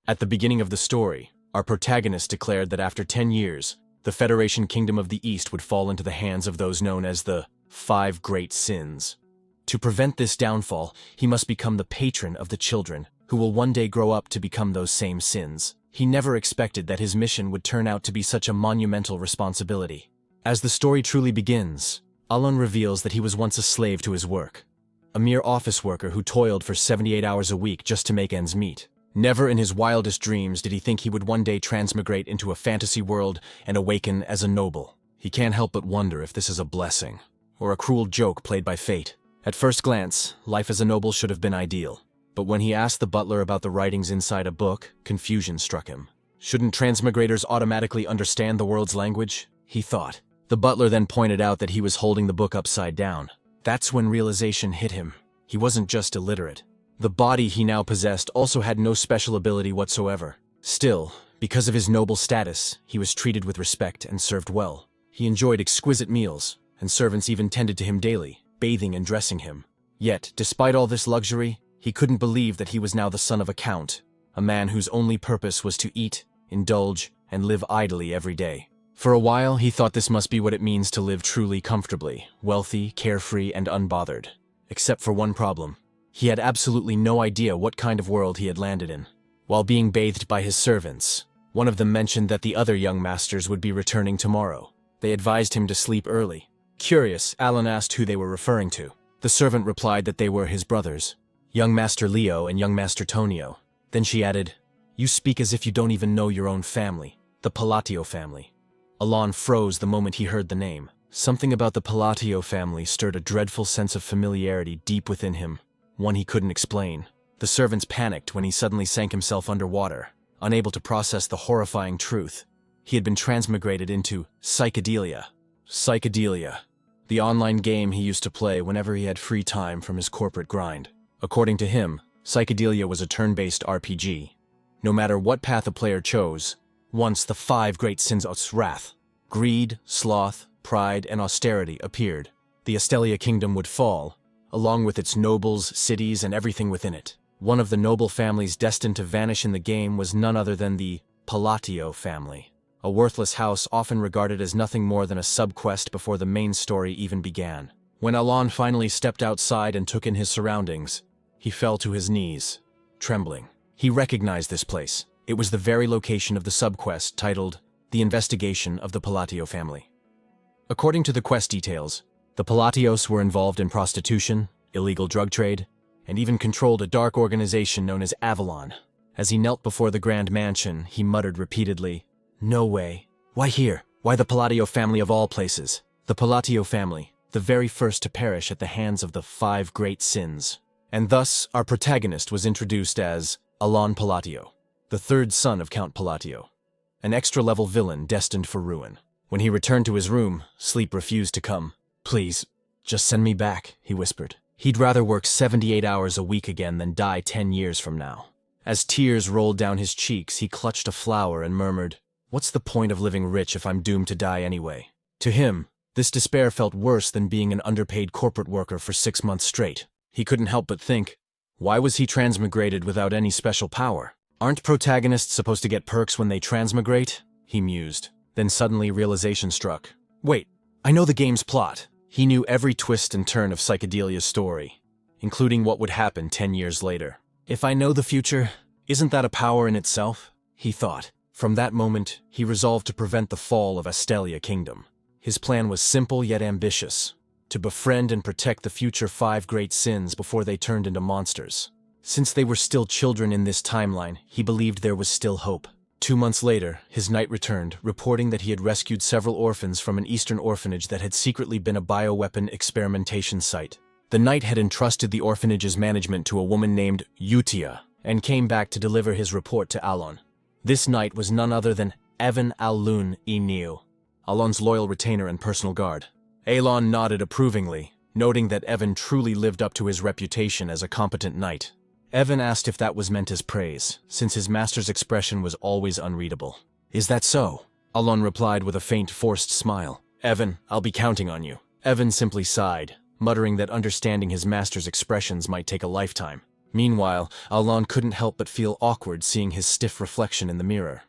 At the beginning of the story, our protagonist declared that after 10 years, the Federation Kingdom of the East would fall into the hands of those known as the Five Great Sins. To prevent this downfall, he must become the patron of the children, who will one day grow up to become those same sins. He never expected that his mission would turn out to be such a monumental responsibility. As the story truly begins, Alon reveals that he was once a slave to his work, a mere office worker who toiled for 78 hours a week just to make ends meet. Never in his wildest dreams did he think he would one day transmigrate into a fantasy world and awaken as a noble. He can't help but wonder if this is a blessing, or a cruel joke played by fate. At first glance, life as a noble should have been ideal. But when he asked the butler about the writings inside a book, confusion struck him. Shouldn't transmigrators automatically understand the world's language? He thought. The butler then pointed out that he was holding the book upside down. That's when realization hit him. He wasn't just illiterate. The body he now possessed also had no special ability whatsoever. Still, because of his noble status, he was treated with respect and served well. He enjoyed exquisite meals, and servants even tended to him daily, bathing and dressing him. Yet, despite all this luxury, he couldn't believe that he was now the son of a count, a man whose only purpose was to eat, indulge, and live idly every day. For a while, he thought this must be what it means to live truly comfortably, wealthy, carefree, and unbothered. Except for one problem. He had absolutely no idea what kind of world he had landed in. While being bathed by his servants, one of them mentioned that the other young masters would be returning tomorrow. They advised him to sleep early. Curious, Alan asked who they were referring to. The servant replied that they were his brothers, young Master Leo and young Master Tonio. Then she added, "You speak as if you don't even know your own family, the Palatio family." Alon froze the moment he heard the name. Something about the Palatio family stirred a dreadful sense of familiarity deep within him, one he couldn't explain. The servants panicked when he suddenly sank himself underwater, unable to process the horrifying truth. He had been transmigrated into Psychedelia. Psychedelia, the online game he used to play whenever he had free time from his corporate grind. According to him, Psychedelia was a turn-based RPG. No matter what path a player chose, once the five great sins of wrath, greed, sloth, pride, and austerity appeared, the Astelia kingdom would fall, along with its nobles, cities, and everything within it. One of the noble families destined to vanish in the game was none other than the Palatio family, a worthless house often regarded as nothing more than a sub-quest before the main story even began. When Alon finally stepped outside and took in his surroundings, he fell to his knees, trembling. He recognized this place. It was the very location of the sub-quest titled The Investigation of the Palatio Family. According to the quest details, the Palatios were involved in prostitution, illegal drug trade, and even controlled a dark organization known as Avalon. As he knelt before the grand mansion, he muttered repeatedly, "No way. Why here? Why the Palatio family of all places? The Palatio family, the very first to perish at the hands of the five great sins." And thus, our protagonist was introduced as Alon Palatio, the third son of Count Palatio, an extra-level villain destined for ruin. When he returned to his room, sleep refused to come. "Please, just send me back," he whispered. He'd rather work 78 hours a week again than die 10 years from now. As tears rolled down his cheeks, he clutched a flower and murmured, "What's the point of living rich if I'm doomed to die anyway?" To him, this despair felt worse than being an underpaid corporate worker for 6 months straight. He couldn't help but think, why was he transmigrated without any special power? Aren't protagonists supposed to get perks when they transmigrate? He mused. Then suddenly realization struck. Wait, I know the game's plot. He knew every twist and turn of Psychedelia's story, including what would happen 10 years later. If I know the future, isn't that a power in itself? He thought. From that moment, he resolved to prevent the fall of Astelia Kingdom. His plan was simple yet ambitious, to befriend and protect the future five great sins before they turned into monsters. Since they were still children in this timeline, he believed there was still hope. 2 months later, his knight returned, reporting that he had rescued several orphans from an eastern orphanage that had secretly been a bioweapon experimentation site. The knight had entrusted the orphanage's management to a woman named Utia, and came back to deliver his report to Alon. This knight was none other than Evan Al-Lun Neo, Alon's loyal retainer and personal guard. Alon nodded approvingly, noting that Evan truly lived up to his reputation as a competent knight. Evan asked if that was meant as praise, since his master's expression was always unreadable. "Is that so?" Alon replied with a faint, forced smile. "Evan, I'll be counting on you." Evan simply sighed, muttering that understanding his master's expressions might take a lifetime. Meanwhile, Alon couldn't help but feel awkward seeing his stiff reflection in the mirror,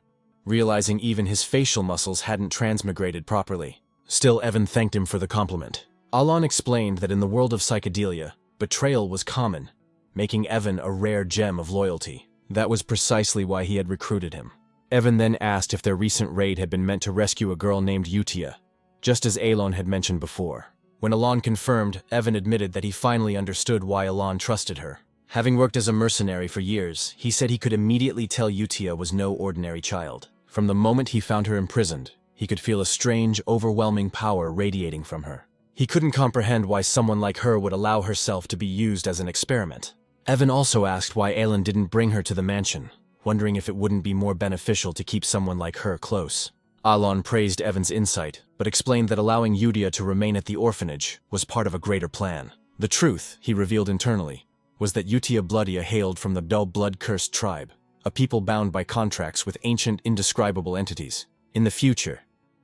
realizing even his facial muscles hadn't transmigrated properly. Still, Evan thanked him for the compliment. Alon explained that in the world of psychedelia, betrayal was common, making Evan a rare gem of loyalty. That was precisely why he had recruited him. Evan then asked if their recent raid had been meant to rescue a girl named Utia, just as Alon had mentioned before. When Alon confirmed, Evan admitted that he finally understood why Alon trusted her. Having worked as a mercenary for years, he said he could immediately tell Utia was no ordinary child. From the moment he found her imprisoned, he could feel a strange, overwhelming power radiating from her. He couldn't comprehend why someone like her would allow herself to be used as an experiment. Evan also asked why Alan didn't bring her to the mansion, wondering if it wouldn't be more beneficial to keep someone like her close. Alon praised Evan's insight, but explained that allowing Udia to remain at the orphanage was part of a greater plan. The truth, he revealed internally, was that Utia Bloodia hailed from the dull blood-cursed tribe, a people bound by contracts with ancient, indescribable entities. In the future,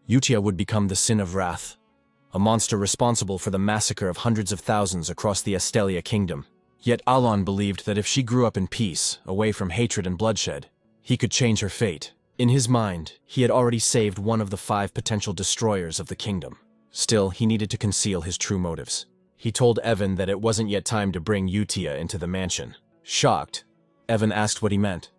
Utia would become the Sin of Wrath, a monster responsible for the massacre of hundreds of thousands across the Estelia kingdom. Yet Alon believed that if she grew up in peace, away from hatred and bloodshed, he could change her fate. In his mind, he had already saved one of the 5 potential destroyers of the kingdom. Still, he needed to conceal his true motives. He told Evan that it wasn't yet time to bring Utia into the mansion. Shocked, Evan asked what he meant,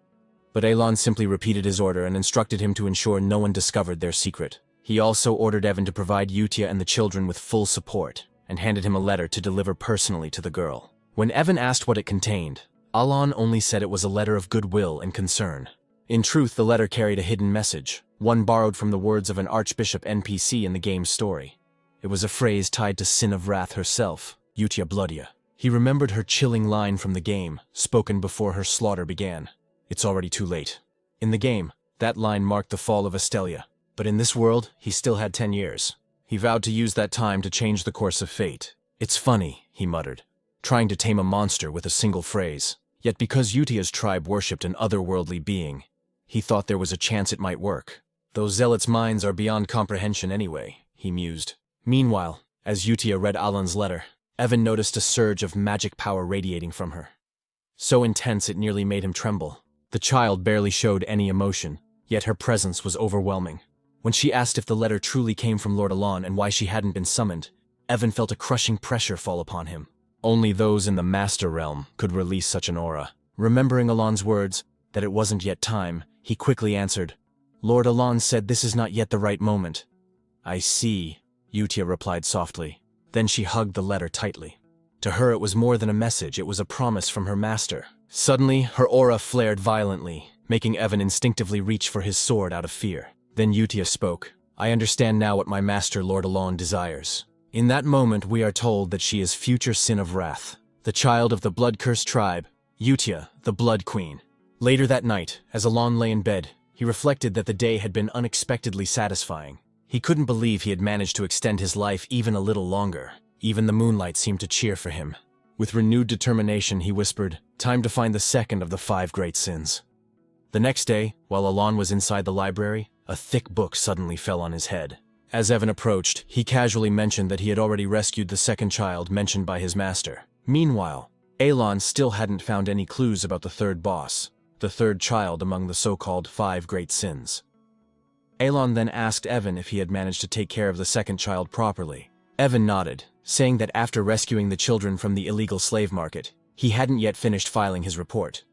but Alon simply repeated his order and instructed him to ensure no one discovered their secret. He also ordered Evan to provide Utia and the children with full support, and handed him a letter to deliver personally to the girl. When Evan asked what it contained, Alon only said it was a letter of goodwill and concern. In truth, the letter carried a hidden message, one borrowed from the words of an Archbishop NPC in the game's story. It was a phrase tied to Sin of Wrath herself, Utia Bloodia. He remembered her chilling line from the game, spoken before her slaughter began. "It's already too late." In the game, that line marked the fall of Estelia. But in this world, he still had 10 years. He vowed to use that time to change the course of fate. "It's funny," he muttered, trying to tame a monster with a single phrase. Yet because Utia's tribe worshipped an otherworldly being, he thought there was a chance it might work. "Those zealots' minds are beyond comprehension anyway," he mused. Meanwhile, as Utia read Alon's letter, Evan noticed a surge of magic power radiating from her. So intense it nearly made him tremble. The child barely showed any emotion, yet her presence was overwhelming. When she asked if the letter truly came from Lord Alon and why she hadn't been summoned, Evan felt a crushing pressure fall upon him. Only those in the Master Realm could release such an aura. Remembering Alon's words, that it wasn't yet time, he quickly answered, "Lord Alon said this is not yet the right moment." "I see," Utia replied softly. Then she hugged the letter tightly. To her it was more than a message, it was a promise from her master. Suddenly, her aura flared violently, making Evan instinctively reach for his sword out of fear. Then Utia spoke. "I understand now what my master Lord Alon desires." In that moment we are told that she is future Sin of Wrath, the child of the blood-cursed tribe, Utia, the Blood Queen. Later that night, as Alon lay in bed, he reflected that the day had been unexpectedly satisfying. He couldn't believe he had managed to extend his life even a little longer. Even the moonlight seemed to cheer for him. With renewed determination, he whispered, "Time to find the second of the 5 great sins." The next day, while Alon was inside the library, a thick book suddenly fell on his head. As Evan approached, he casually mentioned that he had already rescued the second child mentioned by his master. Meanwhile, Alon still hadn't found any clues about the third boss, the third child among the so-called 5 great sins. Alon then asked Evan if he had managed to take care of the second child properly. Evan nodded, saying that after rescuing the children from the illegal slave market, he hadn't yet finished filing his report,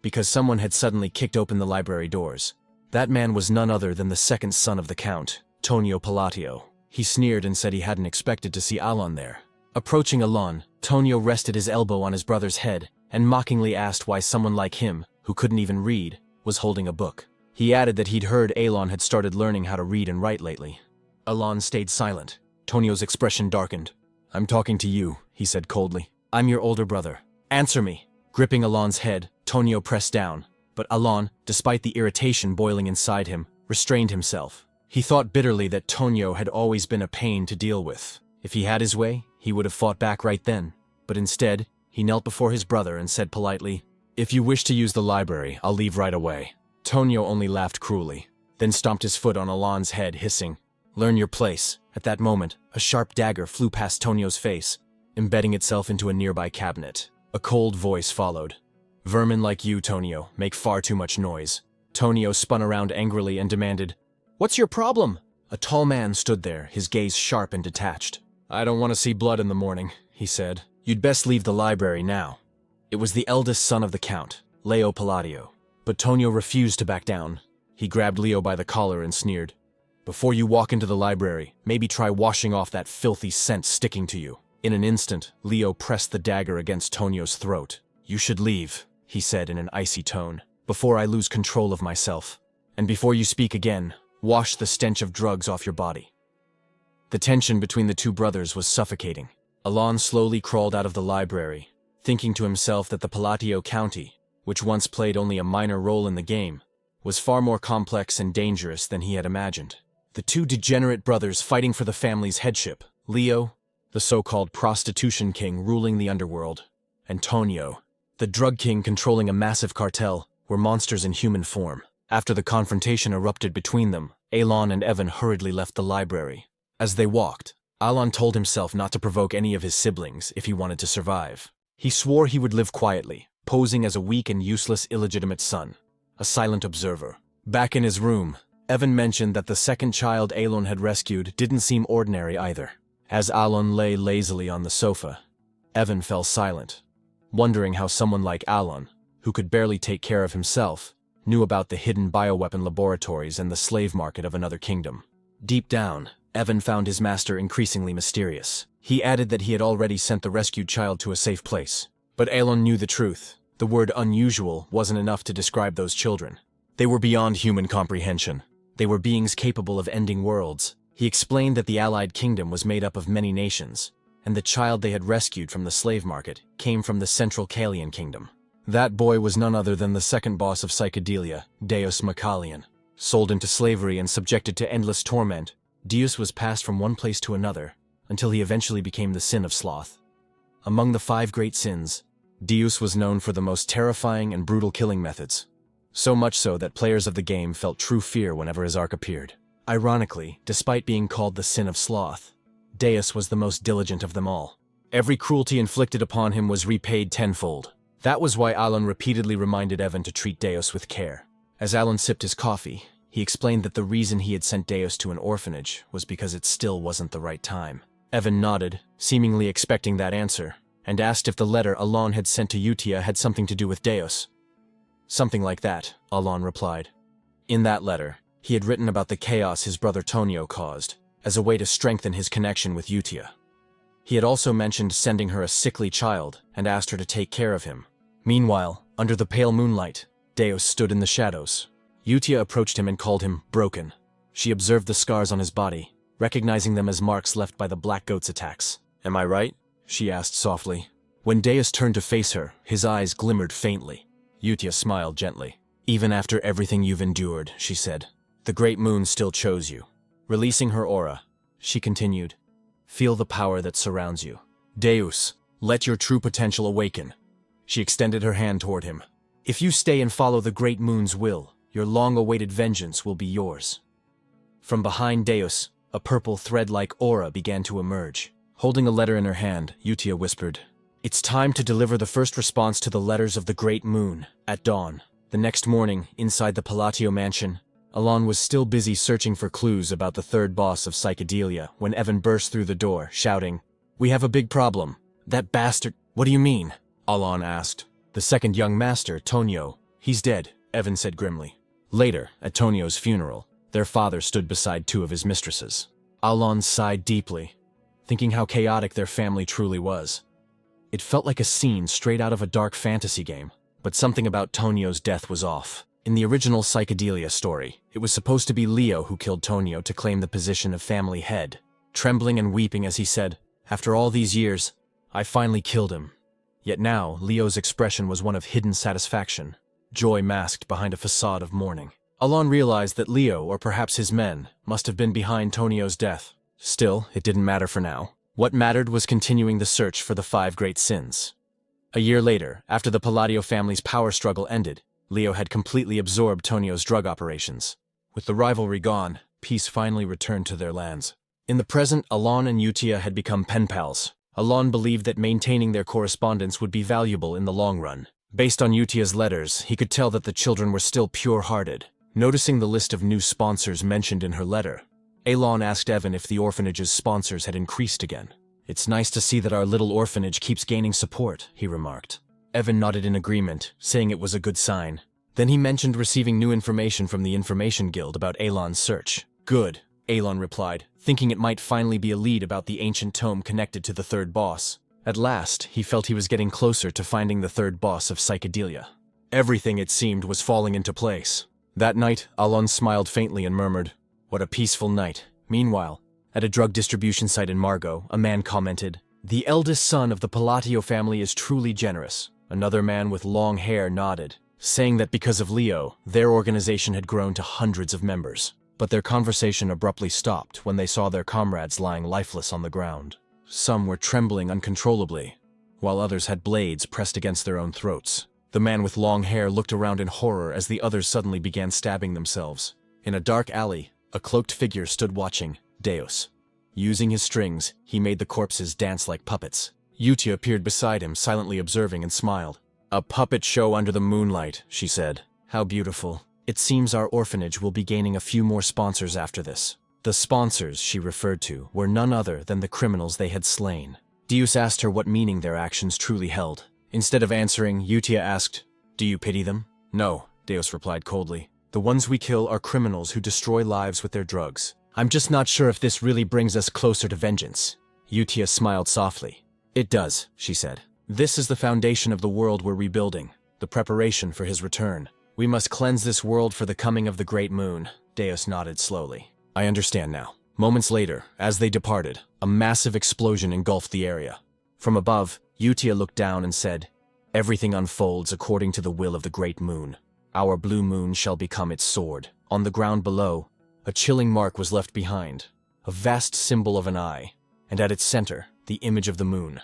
because someone had suddenly kicked open the library doors. That man was none other than the second son of the Count, Tonio Palatio. He sneered and said he hadn't expected to see Alon there. Approaching Alon, Tonio rested his elbow on his brother's head and mockingly asked why someone like him, who couldn't even read, was holding a book. He added that he'd heard Alon had started learning how to read and write lately. Alon stayed silent. Tonio's expression darkened. "I'm talking to you," he said coldly. "I'm your older brother. Answer me." Gripping Alon's head, Tonio pressed down, but Alon, despite the irritation boiling inside him, restrained himself. He thought bitterly that Tonio had always been a pain to deal with. If he had his way, he would have fought back right then. But instead, he knelt before his brother and said politely, "If you wish to use the library, I'll leave right away." Tonio only laughed cruelly, then stomped his foot on Alon's head, hissing, "Learn your place." At that moment, a sharp dagger flew past Tonio's face, embedding itself into a nearby cabinet. A cold voice followed. Vermin like you, Tonio, make far too much noise. Tonio spun around angrily and demanded, "What's your problem?" A tall man stood there, his gaze sharp and detached. "I don't want to see blood in the morning," he said. "You'd best leave the library now." It was the eldest son of the Count, Leo Palladio. But Tonio refused to back down. He grabbed Leo by the collar and sneered, "Before you walk into the library, maybe try washing off that filthy scent sticking to you." In an instant, Leo pressed the dagger against Tonio's throat. "You should leave," he said in an icy tone, "before I lose control of myself. And before you speak again, wash the stench of drugs off your body." The tension between the two brothers was suffocating. Alon slowly crawled out of the library, thinking to himself that the Palladio County, which once played only a minor role in the game, was far more complex and dangerous than he had imagined. The two degenerate brothers fighting for the family's headship, Leo, the so-called prostitution king ruling the underworld, and Tonio, the drug king controlling a massive cartel, were monsters in human form. After the confrontation erupted between them, Alon and Evan hurriedly left the library. As they walked, Alon told himself not to provoke any of his siblings if he wanted to survive. He swore he would live quietly, posing as a weak and useless illegitimate son, a silent observer. Back in his room, Evan mentioned that the second child Alon had rescued didn't seem ordinary either. As Alon lay lazily on the sofa, Evan fell silent, wondering how someone like Alon, who could barely take care of himself, knew about the hidden bioweapon laboratories and the slave market of another kingdom. Deep down, Evan found his master increasingly mysterious. He added that he had already sent the rescued child to a safe place. But Alon knew the truth. The word unusual wasn't enough to describe those children. They were beyond human comprehension. They were beings capable of ending worlds. He explained that the Allied Kingdom was made up of many nations, and the child they had rescued from the slave market came from the Central Kalian Kingdom. That boy was none other than the second boss of Psychedelia, Deus Macalian. Sold into slavery and subjected to endless torment, Deus was passed from one place to another, until he eventually became the sin of sloth. Among the 5 great sins, Deus was known for the most terrifying and brutal killing methods, so much so that players of the game felt true fear whenever his arc appeared. Ironically, despite being called the sin of sloth, Deus was the most diligent of them all. Every cruelty inflicted upon him was repaid tenfold. That was why Alon repeatedly reminded Evan to treat Deus with care. As Alon sipped his coffee, he explained that the reason he had sent Deus to an orphanage was because it still wasn't the right time. Evan nodded, seemingly expecting that answer, and asked if the letter Alon had sent to Utia had something to do with Deus. "Something like that," Alon replied. In that letter, he had written about the chaos his brother Tonio caused, as a way to strengthen his connection with Utia. He had also mentioned sending her a sickly child and asked her to take care of him. Meanwhile, under the pale moonlight, Deus stood in the shadows. Utia approached him and called him broken. She observed the scars on his body, recognizing them as marks left by the Black Goat's attacks. "Am I right?" she asked softly. When Deus turned to face her, his eyes glimmered faintly. Utia smiled gently. "Even after everything you've endured," she said, "the Great Moon still chose you." Releasing her aura, she continued, "Feel the power that surrounds you. Deus, let your true potential awaken." She extended her hand toward him. "If you stay and follow the Great Moon's will, your long-awaited vengeance will be yours." From behind Deus, a purple thread-like aura began to emerge. Holding a letter in her hand, Utia whispered, "It's time to deliver the first response to the letters of the Great Moon." At dawn, the next morning, inside the Palladio mansion, Alon was still busy searching for clues about the third boss of Psychedelia when Evan burst through the door, shouting, "We have a big problem. That bastard—" "What do you mean?" Alon asked. "The second young master, Tonio. He's dead," Evan said grimly. Later, at Tonio's funeral, their father stood beside 2 of his mistresses. Alon sighed deeply, thinking how chaotic their family truly was. It felt like a scene straight out of a dark fantasy game, but something about Tonio's death was off. In the original Psychedelia story, it was supposed to be Leo who killed Tonio to claim the position of family head. Trembling and weeping as he said, "After all these years, I finally killed him." Yet now, Leo's expression was one of hidden satisfaction, joy masked behind a facade of mourning. Alon realized that Leo, or perhaps his men, must have been behind Tonio's death. Still, it didn't matter for now. What mattered was continuing the search for the 5 great sins. A year later, after the Palladio family's power struggle ended, Leo had completely absorbed Tonio's drug operations. With the rivalry gone, peace finally returned to their lands. In the present, Alon and Utia had become pen pals. Alon believed that maintaining their correspondence would be valuable in the long run. Based on Utia's letters, he could tell that the children were still pure-hearted. Noticing the list of new sponsors mentioned in her letter, Alon asked Evan if the orphanage's sponsors had increased again. "It's nice to see that our little orphanage keeps gaining support," he remarked. Evan nodded in agreement, saying it was a good sign. Then he mentioned receiving new information from the Information Guild about Alon's search. "Good," Alon replied, thinking it might finally be a lead about the ancient tome connected to the third boss. At last, he felt he was getting closer to finding the third boss of Psychedelia. Everything, it seemed, was falling into place. That night, Alon smiled faintly and murmured, "What a peaceful night." Meanwhile, at a drug distribution site in Margot, a man commented, "The eldest son of the Palatio family is truly generous." Another man with long hair nodded, saying that because of Leo, their organization had grown to hundreds of members. But their conversation abruptly stopped when they saw their comrades lying lifeless on the ground. Some were trembling uncontrollably, while others had blades pressed against their own throats. The man with long hair looked around in horror as the others suddenly began stabbing themselves. In a dark alley, a cloaked figure stood watching, Deus. Using his strings, he made the corpses dance like puppets. Utia appeared beside him, silently observing, and smiled. "A puppet show under the moonlight," she said. "How beautiful. It seems our orphanage will be gaining a few more sponsors after this." The sponsors she referred to were none other than the criminals they had slain. Deus asked her what meaning their actions truly held. Instead of answering, Utia asked, "Do you pity them?" "No," Deus replied coldly. "The ones we kill are criminals who destroy lives with their drugs. I'm just not sure if this really brings us closer to vengeance." Utia smiled softly. "It does," she said. "This is the foundation of the world we're rebuilding, the preparation for his return. We must cleanse this world for the coming of the great moon." Deus nodded slowly. "I understand now." Moments later, as they departed, a massive explosion engulfed the area. From above, Utia looked down and said, "Everything unfolds according to the will of the great moon. Our blue moon shall become its sword." On the ground below, a chilling mark was left behind, a vast symbol of an eye, and at its center, the image of the moon.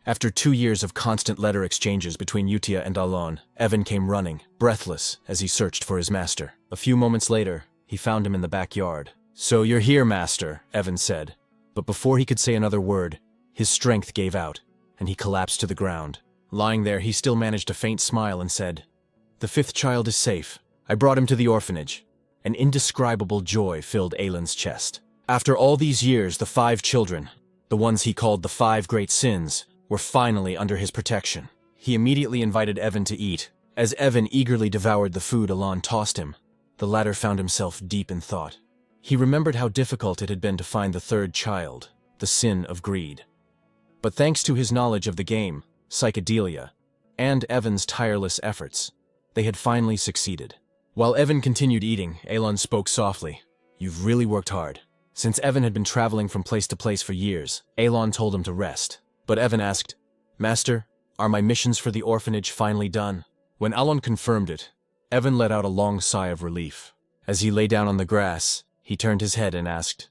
After 2 years of constant letter exchanges between Utia and Alon, Evan came running, breathless, as he searched for his master. A few moments later, he found him in the backyard. "So you're here, master," Evan said. But before he could say another word, his strength gave out, and he collapsed to the ground. Lying there, he still managed a faint smile and said, "The 5th child is safe. I brought him to the orphanage." An indescribable joy filled Aelin's chest. After all these years, the 5 children, the ones he called the 5 great sins, were finally under his protection. He immediately invited Evan to eat. As Evan eagerly devoured the food Alon tossed him, the latter found himself deep in thought. He remembered how difficult it had been to find the 3rd child, the sin of greed. But thanks to his knowledge of the game, Psychedelia, and Evan's tireless efforts, they had finally succeeded. While Evan continued eating, Alon spoke softly. "You've really worked hard." Since Evan had been traveling from place to place for years, Alon told him to rest. But Evan asked, "Master, are my missions for the orphanage finally done?" When Alon confirmed it, Evan let out a long sigh of relief. As he lay down on the grass, he turned his head and asked,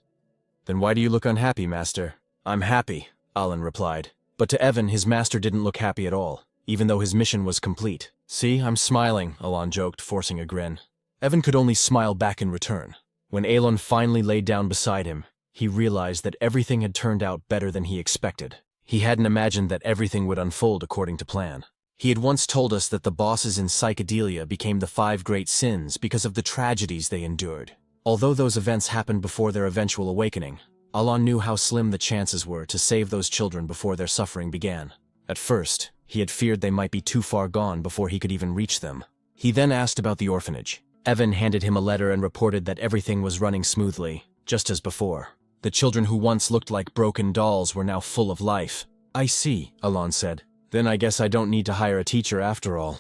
"Then why do you look unhappy, master?" "I'm happy," Alon replied. But to Evan, his master didn't look happy at all, even though his mission was complete. "See, I'm smiling," Alon joked, forcing a grin. Evan could only smile back in return. When Alon finally laid down beside him, he realized that everything had turned out better than he expected. He hadn't imagined that everything would unfold according to plan. He had once told us that the bosses in Psychedelia became the 5 great sins because of the tragedies they endured. Although those events happened before their eventual awakening, Alon knew how slim the chances were to save those children before their suffering began. At first, he had feared they might be too far gone before he could even reach them. He then asked about the orphanage. Evan handed him a letter and reported that everything was running smoothly, just as before. The children who once looked like broken dolls were now full of life. "I see," Alon said. "Then I guess I don't need to hire a teacher after all."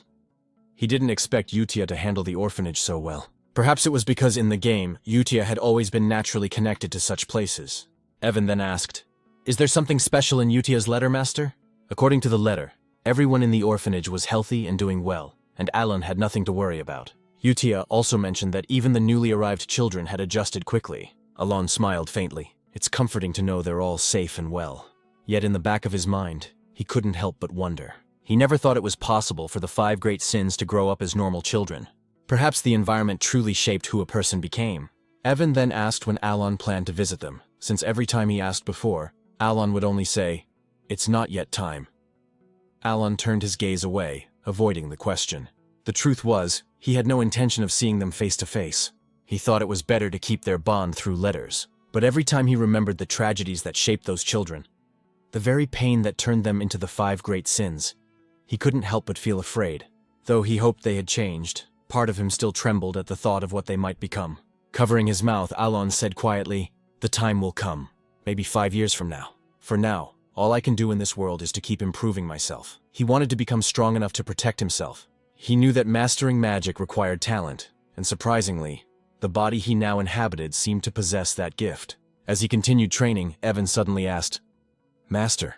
He didn't expect Utia to handle the orphanage so well. Perhaps it was because in the game, Utia had always been naturally connected to such places. Evan then asked, "Is there something special in Utia's letter, master?" According to the letter, everyone in the orphanage was healthy and doing well, and Alon had nothing to worry about. Utia also mentioned that even the newly arrived children had adjusted quickly. Alon smiled faintly. It's comforting to know they're all safe and well. Yet in the back of his mind, he couldn't help but wonder. He never thought it was possible for the 5 great sins to grow up as normal children. Perhaps the environment truly shaped who a person became. Evan then asked when Alon planned to visit them, since every time he asked before, Alon would only say, "It's not yet time." Alon turned his gaze away, avoiding the question. The truth was, he had no intention of seeing them face to face. He thought it was better to keep their bond through letters. But every time he remembered the tragedies that shaped those children, the very pain that turned them into the 5 great sins, he couldn't help but feel afraid. Though he hoped they had changed, part of him still trembled at the thought of what they might become. Covering his mouth, Alon said quietly, "The time will come. Maybe 5 years from now. For now, all I can do in this world is to keep improving myself." He wanted to become strong enough to protect himself. He knew that mastering magic required talent, and surprisingly, the body he now inhabited seemed to possess that gift. As he continued training, Evan suddenly asked, "Master,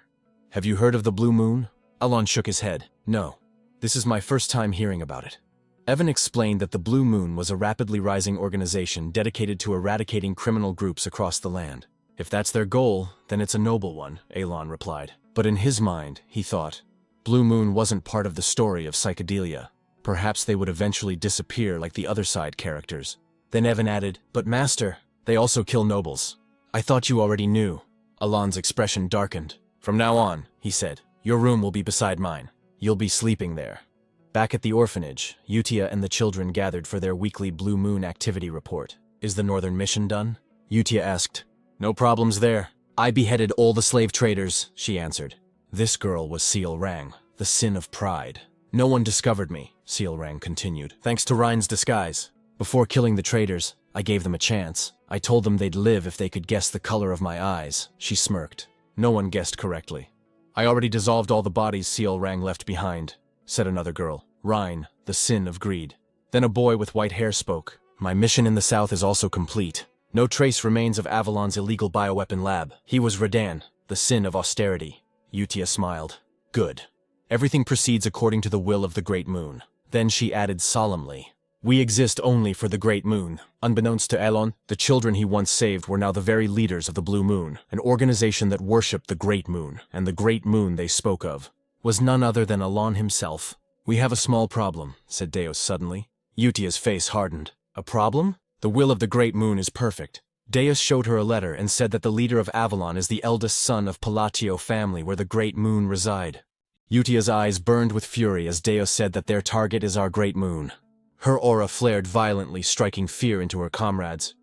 have you heard of the Blue Moon?" Alon shook his head. "No. This is my first time hearing about it." Evan explained that the Blue Moon was a rapidly rising organization dedicated to eradicating criminal groups across the land. "If that's their goal, then it's a noble one," Alon replied. But in his mind, he thought, Blue Moon wasn't part of the story of psychedelia. Perhaps they would eventually disappear like the other side characters. Then Evan added, "But Master, they also kill nobles. I thought you already knew." Alon's expression darkened. "From now on," he said, "your room will be beside mine. You'll be sleeping there." Back at the orphanage, Utia and the children gathered for their weekly Blue Moon activity report. "Is the northern mission done?" Utia asked. "No problems there. I beheaded all the slave traders," she answered. This girl was Seal Rang, the sin of pride. "No one discovered me," Seal Rang continued, "thanks to Rhine's disguise. Before killing the traders, I gave them a chance. I told them they'd live if they could guess the color of my eyes." She smirked. "No one guessed correctly." "I already dissolved all the bodies Seal Rang left behind," said another girl, Rhine, the sin of greed. Then a boy with white hair spoke. "My mission in the south is also complete. No trace remains of Avalon's illegal bioweapon lab. He was Radan, the sin of austerity." Utia smiled. "Good. Everything proceeds according to the will of the Great Moon." Then she added solemnly, "We exist only for the Great Moon." Unbeknownst to Elon, the children he once saved were now the very leaders of the Blue Moon, an organization that worshipped the Great Moon, and the Great Moon they spoke of was none other than Elon himself. "We have a small problem," said Deus suddenly. Utia's face hardened. "A problem? The will of the Great Moon is perfect." Deus showed her a letter and said that the leader of Avalon is the eldest son of Palatio family where the Great Moon reside. Utia's eyes burned with fury as Deus said that their target is our Great Moon. Her aura flared violently, striking fear into her comrades.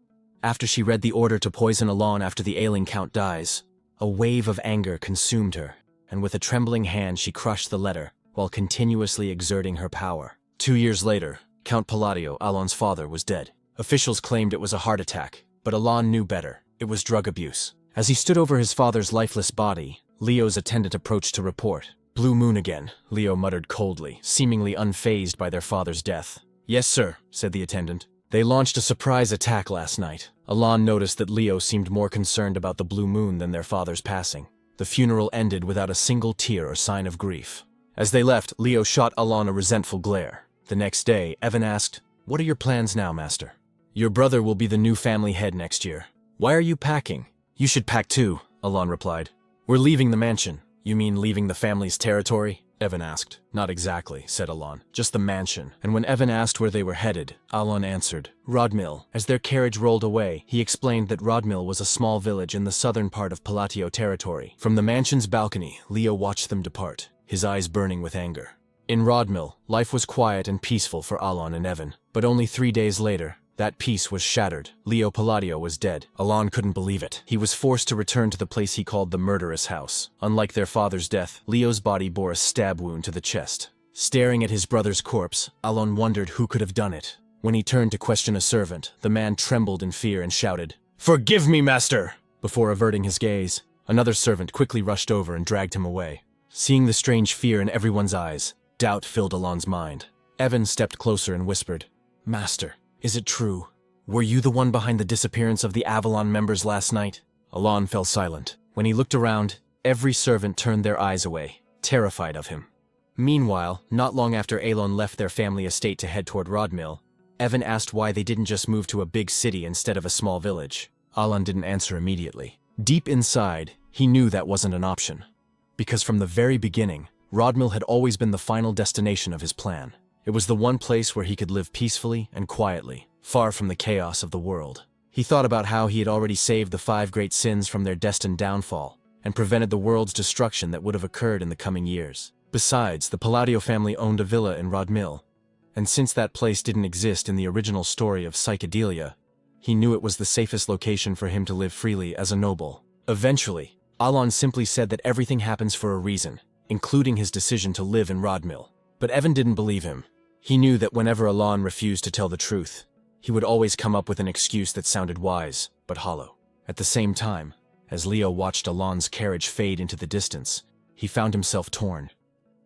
After she read the order to poison Elon after the ailing count dies, a wave of anger consumed her, and with a trembling hand she crushed the letter, while continuously exerting her power. 2 years later, Count Palladio, Alon's father, was dead. Officials claimed it was a heart attack, but Alon knew better. It was drug abuse. As he stood over his father's lifeless body, Leo's attendant approached to report. "Blue Moon again," Leo muttered coldly, seemingly unfazed by their father's death. "Yes, sir," said the attendant. "They launched a surprise attack last night." Alon noticed that Leo seemed more concerned about the Blue Moon than their father's passing. The funeral ended without a single tear or sign of grief. As they left, Leo shot Alon a resentful glare. The next day, Evan asked, "What are your plans now, Master?" "Your brother will be the new family head next year. Why are you packing?" "You should pack too," Alon replied. "We're leaving the mansion." "You mean leaving the family's territory?" Evan asked. "Not exactly," said Alon. "Just the mansion." And when Evan asked where they were headed, Alon answered, "Rodmill." As their carriage rolled away, he explained that Rodmill was a small village in the southern part of Palatio territory. From the mansion's balcony, Leo watched them depart, his eyes burning with anger. In Rodmill, life was quiet and peaceful for Alon and Evan. But only 3 days later, that peace was shattered. Leo Palladio was dead. Alon couldn't believe it. He was forced to return to the place he called the murderous house. Unlike their father's death, Leo's body bore a stab wound to the chest. Staring at his brother's corpse, Alon wondered who could have done it. When he turned to question a servant, the man trembled in fear and shouted, "Forgive me, master!" Before averting his gaze, another servant quickly rushed over and dragged him away. Seeing the strange fear in everyone's eyes, doubt filled Alon's mind. Evan stepped closer and whispered, "Master, is it true? Were you the one behind the disappearance of the Avalon members last night?" Alon fell silent. When he looked around, every servant turned their eyes away, terrified of him. Meanwhile, not long after Alon left their family estate to head toward Rodmill, Evan asked why they didn't just move to a big city instead of a small village. Alon didn't answer immediately. Deep inside, he knew that wasn't an option. Because from the very beginning, Rodmill had always been the final destination of his plan. It was the one place where he could live peacefully and quietly, far from the chaos of the world. He thought about how he had already saved the 5 great sins from their destined downfall, and prevented the world's destruction that would have occurred in the coming years. Besides, the Palladio family owned a villa in Rodmill, and since that place didn't exist in the original story of Psychedelia, he knew it was the safest location for him to live freely as a noble. Eventually, Alon simply said that everything happens for a reason, including his decision to live in Rodmill. But Evan didn't believe him. He knew that whenever Alon refused to tell the truth, he would always come up with an excuse that sounded wise, but hollow. At the same time, as Leo watched Alon's carriage fade into the distance, he found himself torn.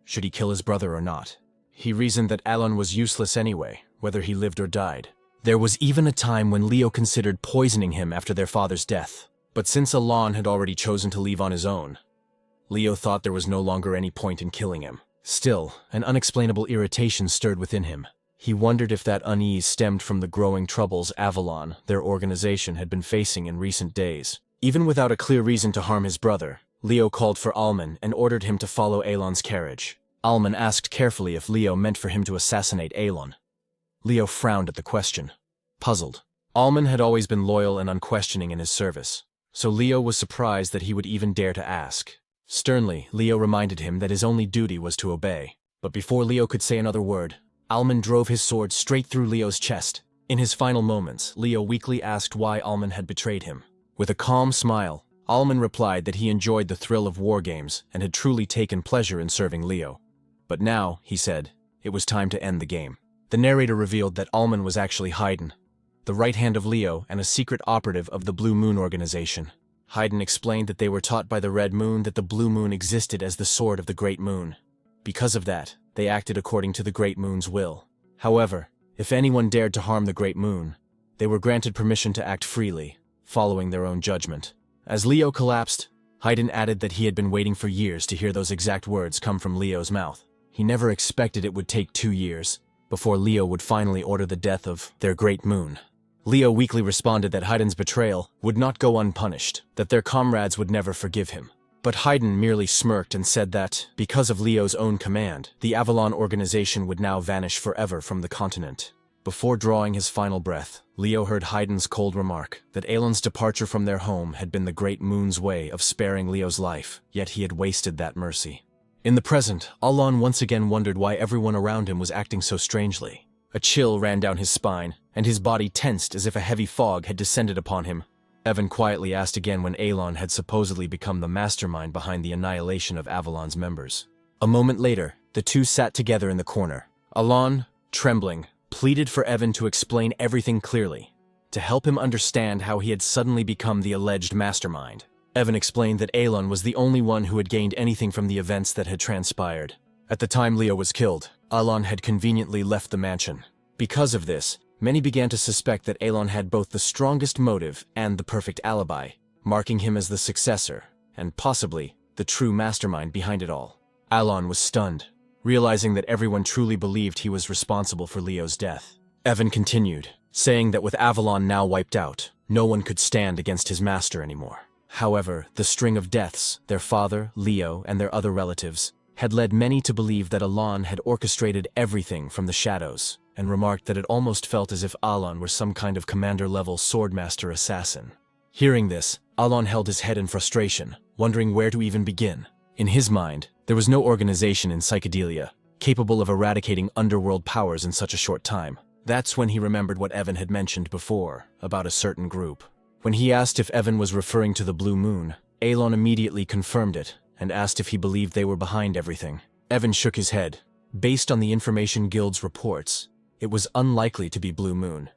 Should he kill his brother or not? He reasoned that Alon was useless anyway, whether he lived or died. There was even a time when Leo considered poisoning him after their father's death. But since Alon had already chosen to leave on his own, Leo thought there was no longer any point in killing him. Still, an unexplainable irritation stirred within him. He wondered if that unease stemmed from the growing troubles Avalon, their organization, had been facing in recent days. Even without a clear reason to harm his brother, Leo called for Alman and ordered him to follow Alon's carriage. Alman asked carefully if Leo meant for him to assassinate Alon. Leo frowned at the question, puzzled. Alman had always been loyal and unquestioning in his service, so Leo was surprised that he would even dare to ask. Sternly, Leo reminded him that his only duty was to obey. But before Leo could say another word, Alman drove his sword straight through Leo's chest. In his final moments, Leo weakly asked why Alman had betrayed him. With a calm smile, Alman replied that he enjoyed the thrill of war games and had truly taken pleasure in serving Leo. But now, he said, it was time to end the game. The narrator revealed that Alman was actually Haydn, the right hand of Leo and a secret operative of the Blue Moon organization. Haydn explained that they were taught by the Red Moon that the Blue Moon existed as the sword of the Great Moon. Because of that, they acted according to the Great Moon's will. However, if anyone dared to harm the Great Moon, they were granted permission to act freely, following their own judgment. As Leo collapsed, Haydn added that he had been waiting for years to hear those exact words come from Leo's mouth. He never expected it would take 2 years before Leo would finally order the death of their Great Moon. Leo weakly responded that Haydn's betrayal would not go unpunished, that their comrades would never forgive him. But Haydn merely smirked and said that, because of Leo's own command, the Avalon organization would now vanish forever from the continent. Before drawing his final breath, Leo heard Haydn's cold remark that Alon's departure from their home had been the Great Moon's way of sparing Leo's life, yet he had wasted that mercy. In the present, Alon once again wondered why everyone around him was acting so strangely. A chill ran down his spine, and his body tensed as if a heavy fog had descended upon him. Evan quietly asked again when Alon had supposedly become the mastermind behind the annihilation of Avalon's members. A moment later, the two sat together in the corner. Alon, trembling, pleaded for Evan to explain everything clearly, to help him understand how he had suddenly become the alleged mastermind. Evan explained that Alon was the only one who had gained anything from the events that had transpired. At the time Leo was killed, Alon had conveniently left the mansion. Because of this, many began to suspect that Alon had both the strongest motive and the perfect alibi, marking him as the successor, and possibly the true mastermind behind it all. Alon was stunned, realizing that everyone truly believed he was responsible for Leo's death. Evan continued, saying that with Avalon now wiped out, no one could stand against his master anymore. However, the string of deaths, their father, Leo, and their other relatives, had led many to believe that Alon had orchestrated everything from the shadows, and remarked that it almost felt as if Alon were some kind of commander-level swordmaster assassin. Hearing this, Alon held his head in frustration, wondering where to even begin. In his mind, there was no organization in Psychedelia capable of eradicating underworld powers in such a short time. That's when he remembered what Evan had mentioned before, about a certain group. When he asked if Evan was referring to the Blue Moon, Alon immediately confirmed it, and asked if he believed they were behind everything. Evan shook his head. Based on the Information Guild's reports, it was unlikely to be Blue Moon.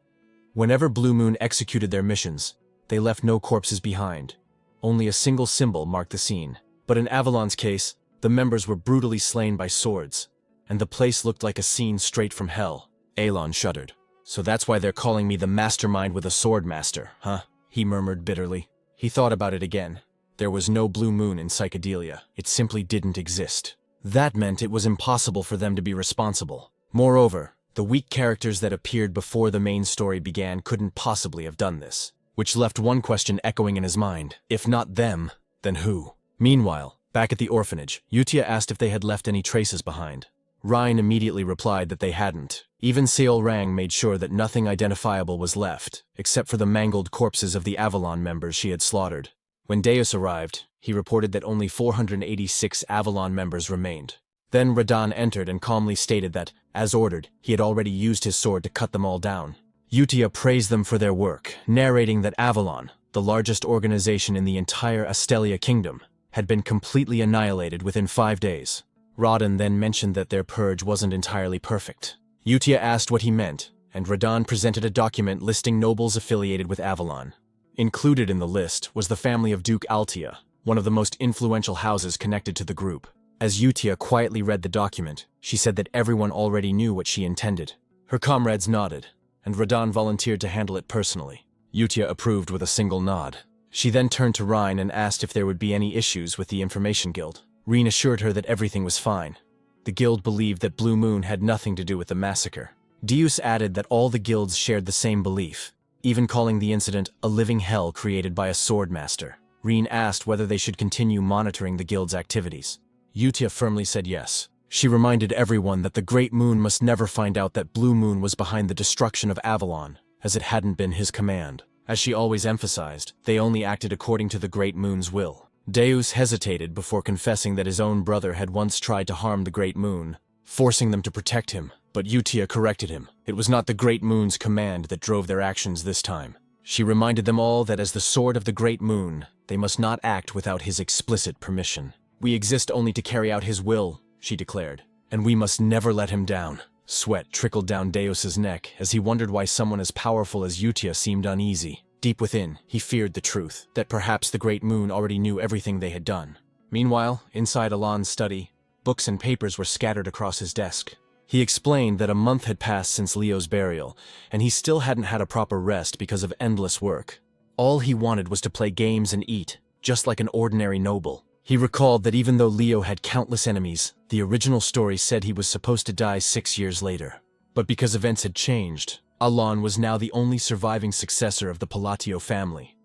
Whenever Blue Moon executed their missions, they left no corpses behind. Only a single symbol marked the scene. But in Avalon's case, the members were brutally slain by swords, and the place looked like a scene straight from hell. Alon shuddered. So that's why they're calling me the mastermind with a sword master, huh? He murmured bitterly. He thought about it again. There was no Blue Moon in Psychedelia. It simply didn't exist. That meant it was impossible for them to be responsible. Moreover, the weak characters that appeared before the main story began couldn't possibly have done this, which left one question echoing in his mind. If not them, then who? Meanwhile, back at the orphanage, Yutia asked if they had left any traces behind. Ryan immediately replied that they hadn't. Even Seol Rang made sure that nothing identifiable was left, except for the mangled corpses of the Avalon members she had slaughtered. When Deus arrived, he reported that only 486 Avalon members remained. Then Radon entered and calmly stated that, as ordered, he had already used his sword to cut them all down. Yutia praised them for their work, narrating that Avalon, the largest organization in the entire Astelia kingdom, had been completely annihilated within 5 days. Radon then mentioned that their purge wasn't entirely perfect. Yutia asked what he meant, and Radon presented a document listing nobles affiliated with Avalon. Included in the list was the family of Duke Altia, one of the most influential houses connected to the group. As Yutia quietly read the document, she said that everyone already knew what she intended. Her comrades nodded, and Radon volunteered to handle it personally. Yutia approved with a single nod. She then turned to Rhine and asked if there would be any issues with the Information Guild. Rhine assured her that everything was fine. The guild believed that Blue Moon had nothing to do with the massacre. Deus added that all the guilds shared the same belief, even calling the incident a living hell created by a sword master. Rhine asked whether they should continue monitoring the guild's activities. Yutia firmly said yes. She reminded everyone that the Great Moon must never find out that Blue Moon was behind the destruction of Avalon, as it hadn't been his command. As she always emphasized, they only acted according to the Great Moon's will. Deus hesitated before confessing that his own brother had once tried to harm the Great Moon, forcing them to protect him, but Yutia corrected him. It was not the Great Moon's command that drove their actions this time. She reminded them all that as the sword of the Great Moon, they must not act without his explicit permission. We exist only to carry out his will, she declared, and we must never let him down. Sweat trickled down Deus's neck as he wondered why someone as powerful as Yutia seemed uneasy. Deep within, he feared the truth, that perhaps the Great Moon already knew everything they had done. Meanwhile, inside Alon's study, books and papers were scattered across his desk. He explained that a month had passed since Leo's burial, and he still hadn't had a proper rest because of endless work. All he wanted was to play games and eat, just like an ordinary noble. He recalled that even though Leo had countless enemies, the original story said he was supposed to die 6 years later. But because events had changed, Alon was now the only surviving successor of the Palatio family,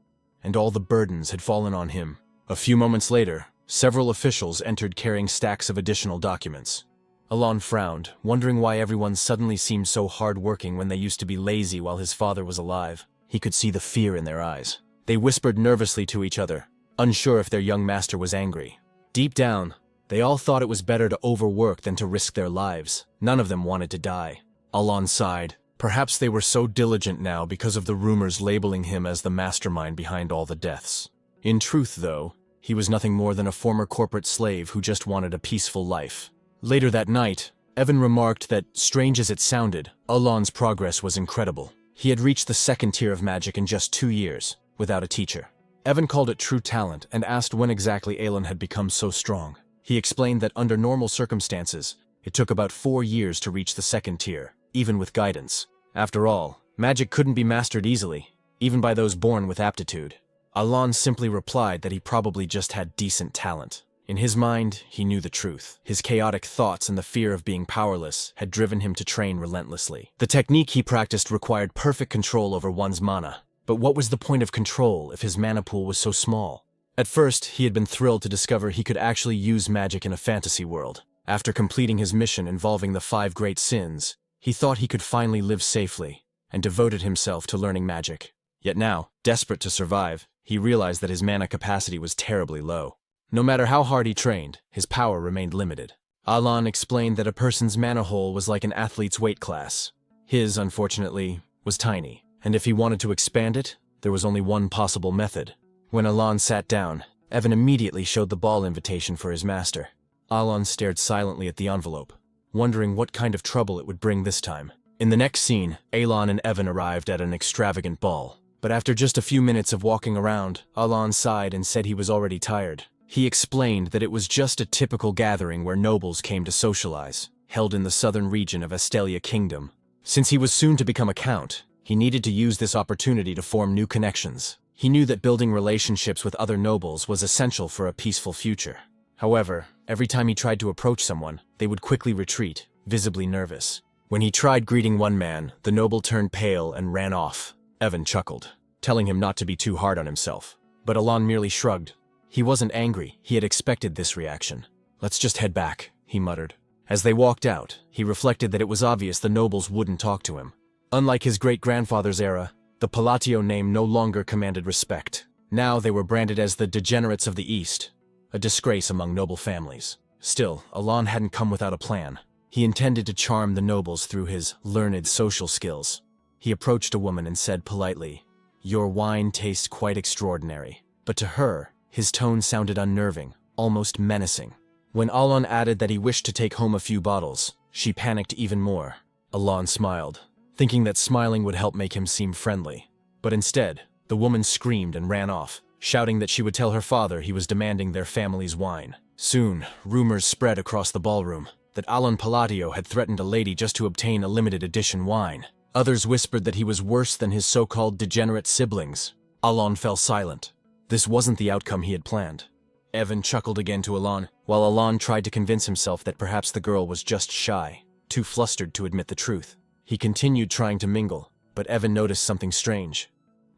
and all the burdens had fallen on him. A few moments later, several officials entered carrying stacks of additional documents. Alon frowned, wondering why everyone suddenly seemed so hard-working when they used to be lazy while his father was alive. He could see the fear in their eyes. They whispered nervously to each other, unsure if their young master was angry. Deep down, they all thought it was better to overwork than to risk their lives. None of them wanted to die. Alon sighed. Perhaps they were so diligent now because of the rumors labeling him as the mastermind behind all the deaths. In truth, though, he was nothing more than a former corporate slave who just wanted a peaceful life. Later that night, Evan remarked that, strange as it sounded, Alon's progress was incredible. He had reached the 2nd tier of magic in just 2 years, without a teacher. Evan called it true talent and asked when exactly Alon had become so strong. He explained that under normal circumstances, it took about 4 years to reach the 2nd tier, even with guidance. After all, magic couldn't be mastered easily, even by those born with aptitude. Alon simply replied that he probably just had decent talent. In his mind, he knew the truth. His chaotic thoughts and the fear of being powerless had driven him to train relentlessly. The technique he practiced required perfect control over one's mana. But what was the point of control if his mana pool was so small? At first, he had been thrilled to discover he could actually use magic in a fantasy world. After completing his mission involving the 5 great sins, he thought he could finally live safely, and devoted himself to learning magic. Yet now, desperate to survive, he realized that his mana capacity was terribly low. No matter how hard he trained, his power remained limited. Alon explained that a person's mana hole was like an athlete's weight class. His, unfortunately, was tiny. And if he wanted to expand it, there was only one possible method. When Alon sat down, Evan immediately showed the ball invitation for his master. Alon stared silently at the envelope, wondering what kind of trouble it would bring this time. In the next scene, Alon and Evan arrived at an extravagant ball. But after just a few minutes of walking around, Alon sighed and said he was already tired. He explained that it was just a typical gathering where nobles came to socialize, held in the southern region of Astelia Kingdom. Since he was soon to become a count, he needed to use this opportunity to form new connections. He knew that building relationships with other nobles was essential for a peaceful future. However, every time he tried to approach someone, they would quickly retreat, visibly nervous. When he tried greeting one man, the noble turned pale and ran off. Evan chuckled, telling him not to be too hard on himself. But Alon merely shrugged. He wasn't angry, he had expected this reaction. "Let's just head back," he muttered. As they walked out, he reflected that it was obvious the nobles wouldn't talk to him. Unlike his great-grandfather's era, the Palatio name no longer commanded respect. Now they were branded as the degenerates of the East, a disgrace among noble families. Still, Alon hadn't come without a plan. He intended to charm the nobles through his learned social skills. He approached a woman and said politely, "Your wine tastes quite extraordinary." But to her, his tone sounded unnerving, almost menacing. When Alon added that he wished to take home a few bottles, she panicked even more. Alon smiled, thinking that smiling would help make him seem friendly. But instead, the woman screamed and ran off, shouting that she would tell her father he was demanding their family's wine. Soon, rumors spread across the ballroom that Alon Palladio had threatened a lady just to obtain a limited edition wine. Others whispered that he was worse than his so-called degenerate siblings. Alon fell silent. This wasn't the outcome he had planned. Evan chuckled again to Alon, while Alon tried to convince himself that perhaps the girl was just shy, too flustered to admit the truth. He continued trying to mingle, but Evan noticed something strange.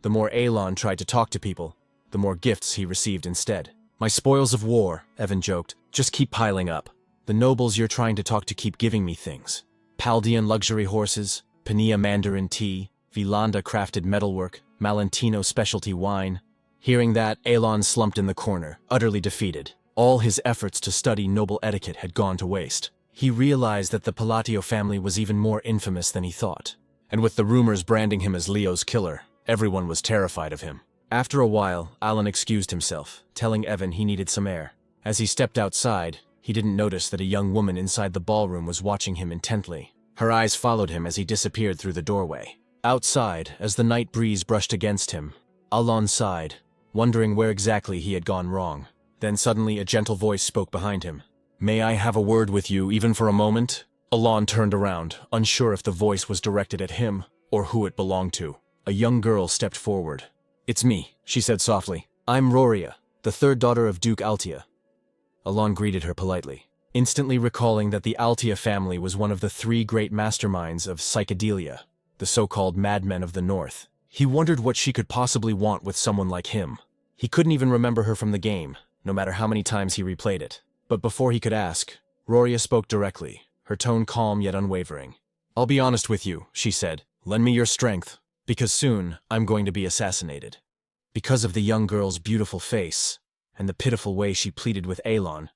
The more Alon tried to talk to people, the more gifts he received instead. "My spoils of war," Evan joked, "just keep piling up. The nobles you're trying to talk to keep giving me things. Paldean luxury horses, Pania Mandarin tea, Vilanda crafted metalwork, Malentino specialty wine." Hearing that, Alon slumped in the corner, utterly defeated. All his efforts to study noble etiquette had gone to waste. He realized that the Palladio family was even more infamous than he thought. And with the rumors branding him as Leo's killer, everyone was terrified of him. After a while, Alon excused himself, telling Evan he needed some air. As he stepped outside, he didn't notice that a young woman inside the ballroom was watching him intently. Her eyes followed him as he disappeared through the doorway. Outside, as the night breeze brushed against him, Alon sighed, wondering where exactly he had gone wrong. Then suddenly a gentle voice spoke behind him. "May I have a word with you, even for a moment?" Alon turned around, unsure if the voice was directed at him or who it belonged to. A young girl stepped forward. "It's me," she said softly. "I'm Roria, the third daughter of Duke Altia." Alon greeted her politely, instantly recalling that the Altia family was one of the three great masterminds of psychedelia, the so-called madmen of the north. He wondered what she could possibly want with someone like him. He couldn't even remember her from the game, no matter how many times he replayed it. But before he could ask, Roria spoke directly, her tone calm yet unwavering. "I'll be honest with you," she said. "Lend me your strength, because soon I'm going to be assassinated." Because of the young girl's beautiful face and the pitiful way she pleaded with Alon,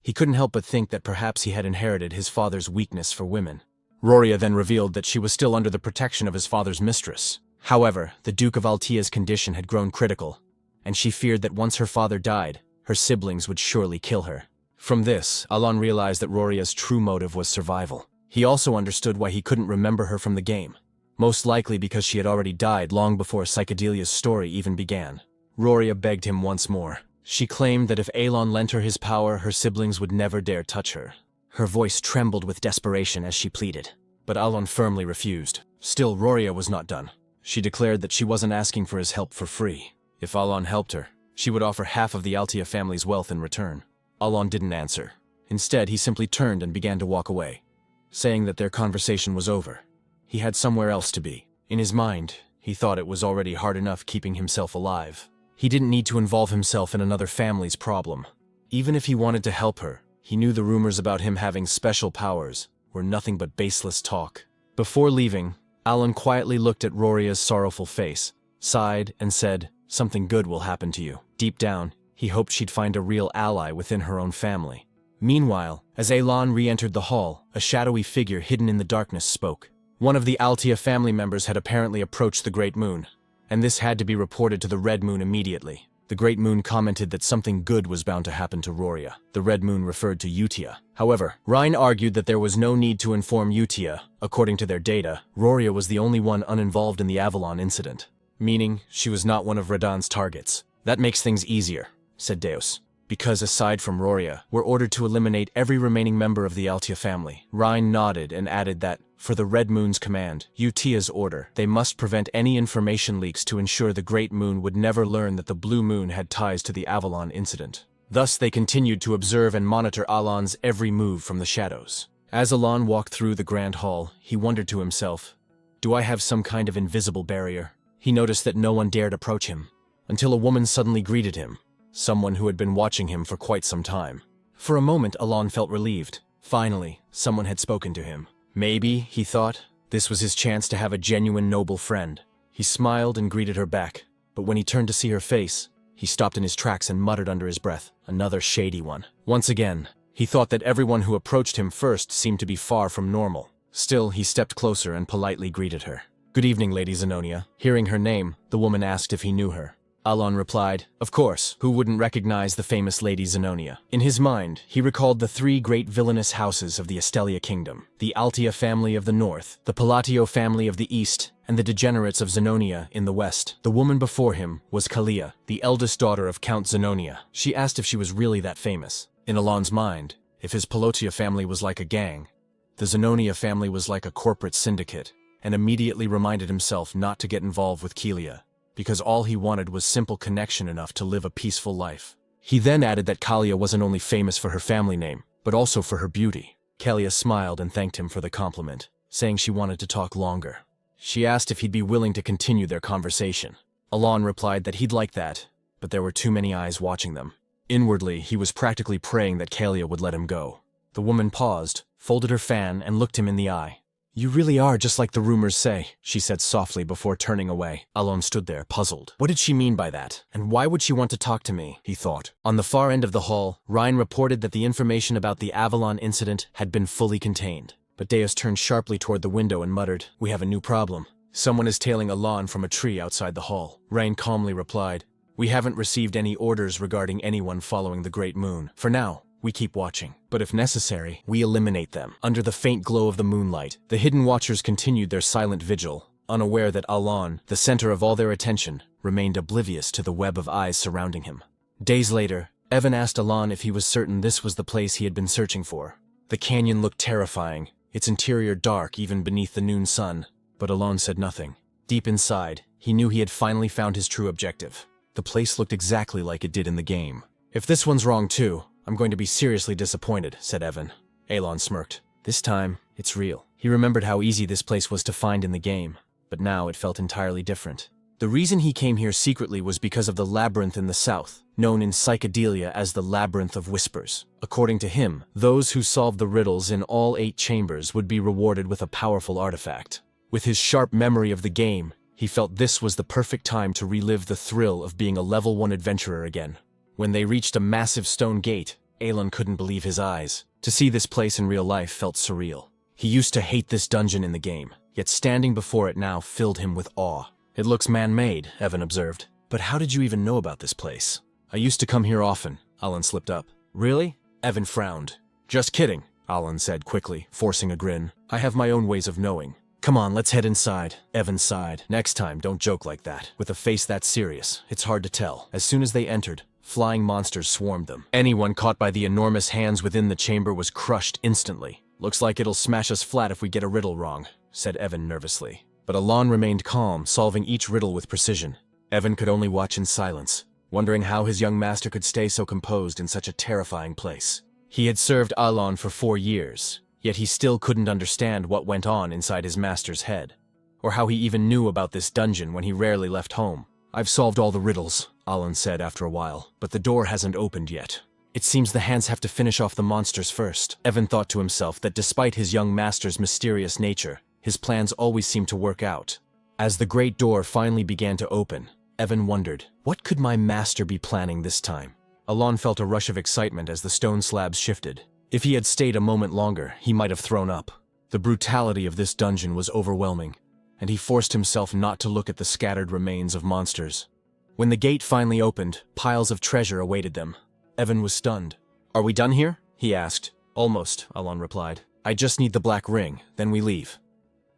he couldn't help but think that perhaps he had inherited his father's weakness for women. Roria then revealed that she was still under the protection of his father's mistress. However, the Duke of Altia's condition had grown critical, and she feared that once her father died, her siblings would surely kill her. From this, Alon realized that Roria's true motive was survival. He also understood why he couldn't remember her from the game, most likely because she had already died long before Psychedelia's story even began. Roria begged him once more. She claimed that if Alon lent her his power, her siblings would never dare touch her. Her voice trembled with desperation as she pleaded, but Alon firmly refused. Still, Roria was not done. She declared that she wasn't asking for his help for free. If Alon helped her, she would offer half of the Altia family's wealth in return. Alon didn't answer. Instead, he simply turned and began to walk away, saying that their conversation was over. He had somewhere else to be. In his mind, he thought it was already hard enough keeping himself alive. He didn't need to involve himself in another family's problem. Even if he wanted to help her, he knew the rumors about him having special powers were nothing but baseless talk. Before leaving, Alon quietly looked at Roria's sorrowful face, sighed, and said, "Something good will happen to you." Deep down, he hoped she'd find a real ally within her own family. Meanwhile, as Alon re-entered the hall, a shadowy figure hidden in the darkness spoke. One of the Altia family members had apparently approached the Great Moon, and this had to be reported to the Red Moon immediately. The Great Moon commented that something good was bound to happen to Roria. The Red Moon referred to Utia. However, Rhine argued that there was no need to inform Utia. According to their data, Roria was the only one uninvolved in the Avalon incident, meaning she was not one of Radan's targets. "That makes things easier," said Deus, "because aside from Roria, we're ordered to eliminate every remaining member of the Altia family." Rhine nodded and added that, for the Red Moon's command, Utia's order, they must prevent any information leaks to ensure the Great Moon would never learn that the Blue Moon had ties to the Avalon incident. Thus they continued to observe and monitor Alon's every move from the shadows. As Alon walked through the Grand Hall, he wondered to himself, "Do I have some kind of invisible barrier?" He noticed that no one dared approach him, until a woman suddenly greeted him, someone who had been watching him for quite some time. For a moment, Alon felt relieved. Finally, someone had spoken to him. Maybe, he thought, this was his chance to have a genuine noble friend. He smiled and greeted her back, but when he turned to see her face, he stopped in his tracks and muttered under his breath, "Another shady one." Once again, He thought that everyone who approached him first seemed to be far from normal. Still, he stepped closer and politely greeted her. "Good evening, Lady Zenonia." Hearing her name, the woman asked if he knew her. Alon replied, "Of course, who wouldn't recognize the famous Lady Zenonia?" In his mind, he recalled the three great villainous houses of the Estelia kingdom, the Altia family of the north, the Palatio family of the east, and the degenerates of Zenonia in the west. The woman before him was Kalia, the eldest daughter of Count Zenonia. She asked if she was really that famous. In Alon's mind, if his Palotia family was like a gang, the Zenonia family was like a corporate syndicate, and immediately reminded himself not to get involved with Kalia, because all he wanted was simple connection enough to live a peaceful life. He then added that Kalia wasn't only famous for her family name, but also for her beauty. Kalia smiled and thanked him for the compliment, saying she wanted to talk longer. She asked if he'd be willing to continue their conversation. Alon replied that he'd like that, but there were too many eyes watching them. Inwardly, he was practically praying that Kalia would let him go. The woman paused, folded her fan, and looked him in the eye. "You really are just like the rumors say," she said softly before turning away. Alon stood there, puzzled. What did she mean by that? And why would she want to talk to me? He thought. On the far end of the hall, Ryan reported that the information about the Avalon incident had been fully contained. But Deus turned sharply toward the window and muttered, "We have a new problem. Someone is tailing Alon from a tree outside the hall." Ryan calmly replied, "We haven't received any orders regarding anyone following the Great Moon. For now, we keep watching. But if necessary, we eliminate them." Under the faint glow of the moonlight, the hidden watchers continued their silent vigil, unaware that Alon, the center of all their attention, remained oblivious to the web of eyes surrounding him. Days later, Evan asked Alon if he was certain this was the place he had been searching for. The canyon looked terrifying, its interior dark even beneath the noon sun, but Alon said nothing. Deep inside, he knew he had finally found his true objective. The place looked exactly like it did in the game. "If this one's wrong too, I'm going to be seriously disappointed," said Evan. Alon smirked. This time, it's real. He remembered how easy this place was to find in the game, but now it felt entirely different. The reason he came here secretly was because of the labyrinth in the south, known in psychedelia as the Labyrinth of Whispers. According to him, those who solved the riddles in all 8 chambers would be rewarded with a powerful artifact. With his sharp memory of the game, he felt this was the perfect time to relive the thrill of being a level 1 adventurer again. When they reached a massive stone gate, Alon couldn't believe his eyes. To see this place in real life felt surreal. He used to hate this dungeon in the game, yet standing before it now filled him with awe. "It looks man-made," Evan observed. "But how did you even know about this place?" "I used to come here often," Alon slipped up. "Really?" Evan frowned. "Just kidding," Alon said quickly, forcing a grin. "I have my own ways of knowing." "Come on, let's head inside." Evan sighed. "Next time, don't joke like that. With a face that serious, it's hard to tell." As soon as they entered, flying monsters swarmed them. Anyone caught by the enormous hands within the chamber was crushed instantly. "Looks like it'll smash us flat if we get a riddle wrong," said Evan nervously. But Alon remained calm, solving each riddle with precision. Evan could only watch in silence, wondering how his young master could stay so composed in such a terrifying place. He had served Alon for 4 years, yet he still couldn't understand what went on inside his master's head, or how he even knew about this dungeon when he rarely left home. "I've solved all the riddles," Alon said after a while, "but the door hasn't opened yet. It seems the hands have to finish off the monsters first." Evan thought to himself that despite his young master's mysterious nature, his plans always seemed to work out. As the great door finally began to open, Evan wondered, what could my master be planning this time? Alon felt a rush of excitement as the stone slabs shifted. If he had stayed a moment longer, he might have thrown up. The brutality of this dungeon was overwhelming, and he forced himself not to look at the scattered remains of monsters. When the gate finally opened, piles of treasure awaited them. Evan was stunned. "Are we done here?" he asked. "Almost," Alon replied. "I just need the black ring, then we leave."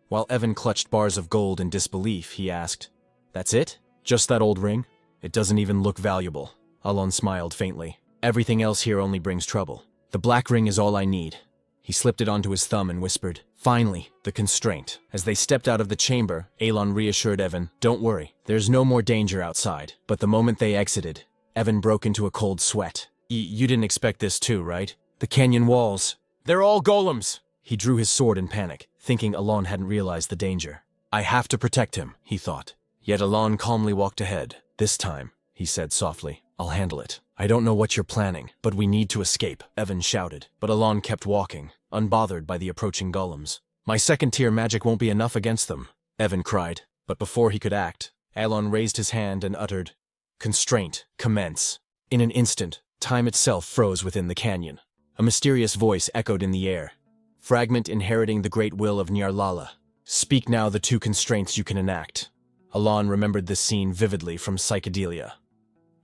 While Evan clutched bars of gold in disbelief, he asked, "That's it? Just that old ring? It doesn't even look valuable." Alon smiled faintly. "Everything else here only brings trouble. The black ring is all I need." He slipped it onto his thumb and whispered, "Finally, the constraint." As they stepped out of the chamber, Alon reassured Evan, "Don't worry, there's no more danger outside." But the moment they exited, Evan broke into a cold sweat. You didn't expect this too, right? The canyon walls. They're all golems!" He drew his sword in panic, thinking Alon hadn't realized the danger. "I have to protect him," he thought. Yet Alon calmly walked ahead. "This time," he said softly, "I'll handle it. I don't know what you're planning, but we need to escape," Evan shouted. But Alon kept walking, unbothered by the approaching golems. "My second-tier magic won't be enough against them," Evan cried. But before he could act, Alon raised his hand and uttered, "Constraint, commence." In an instant, time itself froze within the canyon. A mysterious voice echoed in the air. Fragment inheriting the great will of Nyarlala. Speak now the 2 constraints you can enact. Alon remembered this scene vividly from Psychedelia.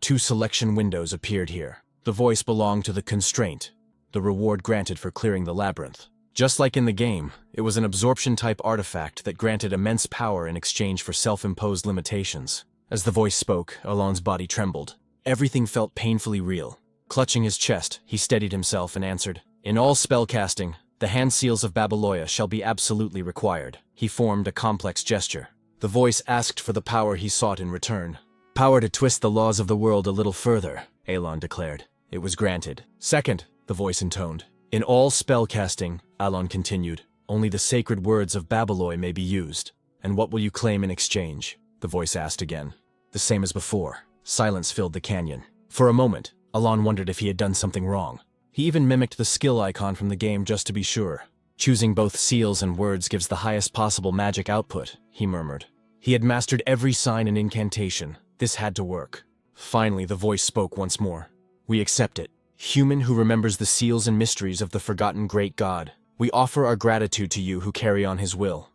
2 selection windows appeared here. The voice belonged to the constraint, the reward granted for clearing the labyrinth. Just like in the game, it was an absorption-type artifact that granted immense power in exchange for self-imposed limitations. As the voice spoke, Alon's body trembled. Everything felt painfully real. Clutching his chest, he steadied himself and answered, "In all spellcasting, the hand seals of Babylonia shall be absolutely required." He formed a complex gesture. The voice asked for the power he sought in return. "Power to twist the laws of the world a little further," Alon declared. It was granted. "Second," the voice intoned. "In all spellcasting," Alon continued, "only the sacred words of Babylonia may be used." "And what will you claim in exchange?" the voice asked again. The same as before. Silence filled the canyon. For a moment, Alon wondered if he had done something wrong. He even mimicked the skill icon from the game just to be sure. "Choosing both seals and words gives the highest possible magic output," he murmured. He had mastered every sign and incantation. This had to work. Finally, the voice spoke once more. "We accept it. Human who remembers the seals and mysteries of the forgotten great god. We offer our gratitude to you who carry on his will."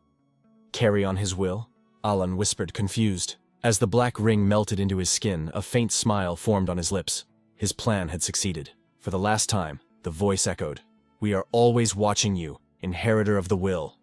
"Carry on his will?" Alon whispered, confused. As the black ring melted into his skin, a faint smile formed on his lips. His plan had succeeded. For the last time, the voice echoed. "We are always watching you, inheritor of the will."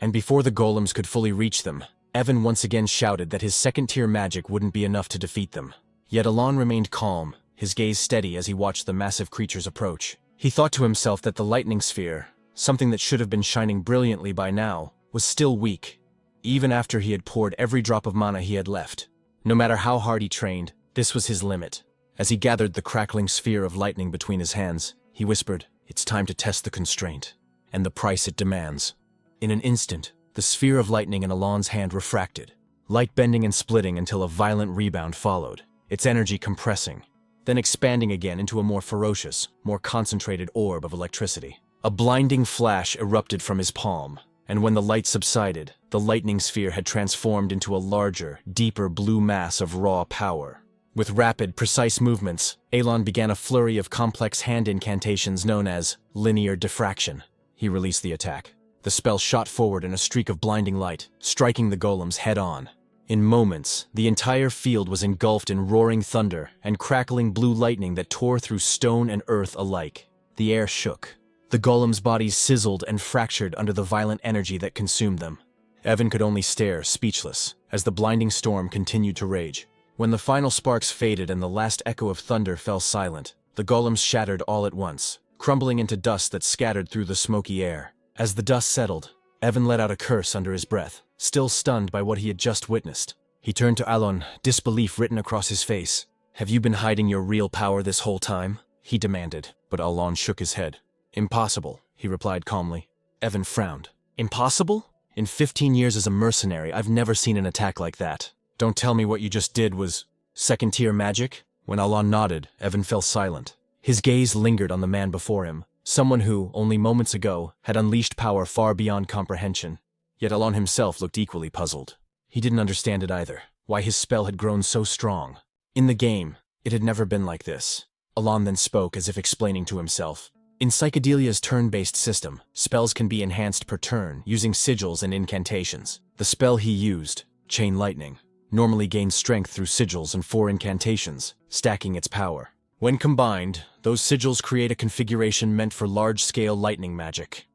And before the golems could fully reach them, Evan once again shouted that his second-tier magic wouldn't be enough to defeat them. Yet Alon remained calm, his gaze steady as he watched the massive creatures approach. He thought to himself that the lightning sphere, something that should have been shining brilliantly by now, was still weak, even after he had poured every drop of mana he had left. No matter how hard he trained, this was his limit. As he gathered the crackling sphere of lightning between his hands, he whispered, "It's time to test the constraint, and the price it demands." In an instant, the sphere of lightning in Alon's hand refracted, light bending and splitting until a violent rebound followed, its energy compressing, then expanding again into a more ferocious, more concentrated orb of electricity. A blinding flash erupted from his palm, and when the light subsided, the lightning sphere had transformed into a larger, deeper blue mass of raw power. With rapid, precise movements, Alon began a flurry of complex hand incantations known as linear diffraction. He released the attack. The spell shot forward in a streak of blinding light, striking the golems head-on. In moments, the entire field was engulfed in roaring thunder and crackling blue lightning that tore through stone and earth alike. The air shook. The golems' bodies sizzled and fractured under the violent energy that consumed them. Evan could only stare, speechless, as the blinding storm continued to rage. When the final sparks faded and the last echo of thunder fell silent, the golems shattered all at once, crumbling into dust that scattered through the smoky air. As the dust settled, Evan let out a curse under his breath, still stunned by what he had just witnessed. He turned to Alon, disbelief written across his face. "Have you been hiding your real power this whole time?" he demanded, but Alon shook his head. "Impossible," he replied calmly. Evan frowned. "Impossible? In 15 years as a mercenary, I've never seen an attack like that. Don't tell me what you just did was second-tier magic?" When Alon nodded, Evan fell silent. His gaze lingered on the man before him, someone who, only moments ago, had unleashed power far beyond comprehension. Yet Alon himself looked equally puzzled. He didn't understand it either, why his spell had grown so strong. In the game, it had never been like this. Alon then spoke as if explaining to himself. In Psychedelia's turn-based system, spells can be enhanced per turn using sigils and incantations. The spell he used, Chain Lightning, normally gains strength through sigils and 4 incantations, stacking its power. When combined, those sigils create a configuration meant for large-scale lightning magic.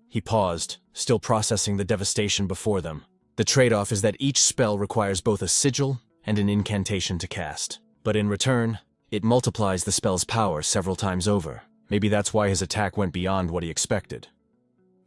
He paused, still processing the devastation before them. The trade-off is that each spell requires both a sigil and an incantation to cast. But in return, it multiplies the spell's power several times over. Maybe that's why his attack went beyond what he expected.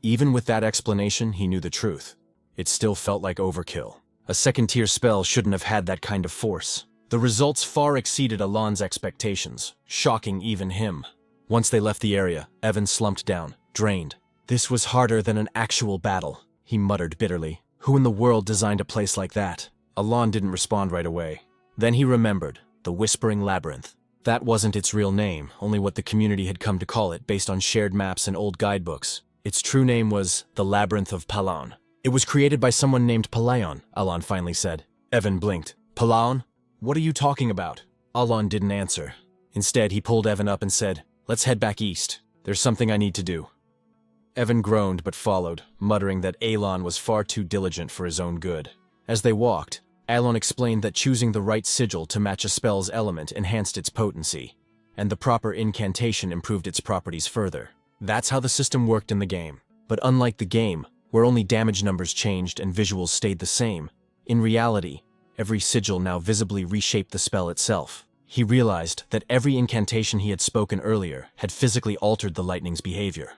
Even with that explanation, he knew the truth. It still felt like overkill. A second-tier spell shouldn't have had that kind of force. The results far exceeded Alon's expectations, shocking even him. Once they left the area, Evan slumped down, drained. "This was harder than an actual battle," he muttered bitterly. "Who in the world designed a place like that?" Alon didn't respond right away. Then he remembered, the Whispering Labyrinth. That wasn't its real name, only what the community had come to call it based on shared maps and old guidebooks. Its true name was the Labyrinth of Palon. "It was created by someone named Palaon," Alon finally said. Evan blinked. "Palaon? What are you talking about?" Alon didn't answer. Instead, he pulled Evan up and said, "Let's head back east. There's something I need to do. Evan groaned but followed, muttering that Alon was far too diligent for his own good. As they walked, Alon explained that choosing the right sigil to match a spell's element enhanced its potency, and the proper incantation improved its properties further. That's how the system worked in the game. But unlike the game, where only damage numbers changed and visuals stayed the same, in reality, every sigil now visibly reshaped the spell itself. He realized that every incantation he had spoken earlier had physically altered the lightning's behavior.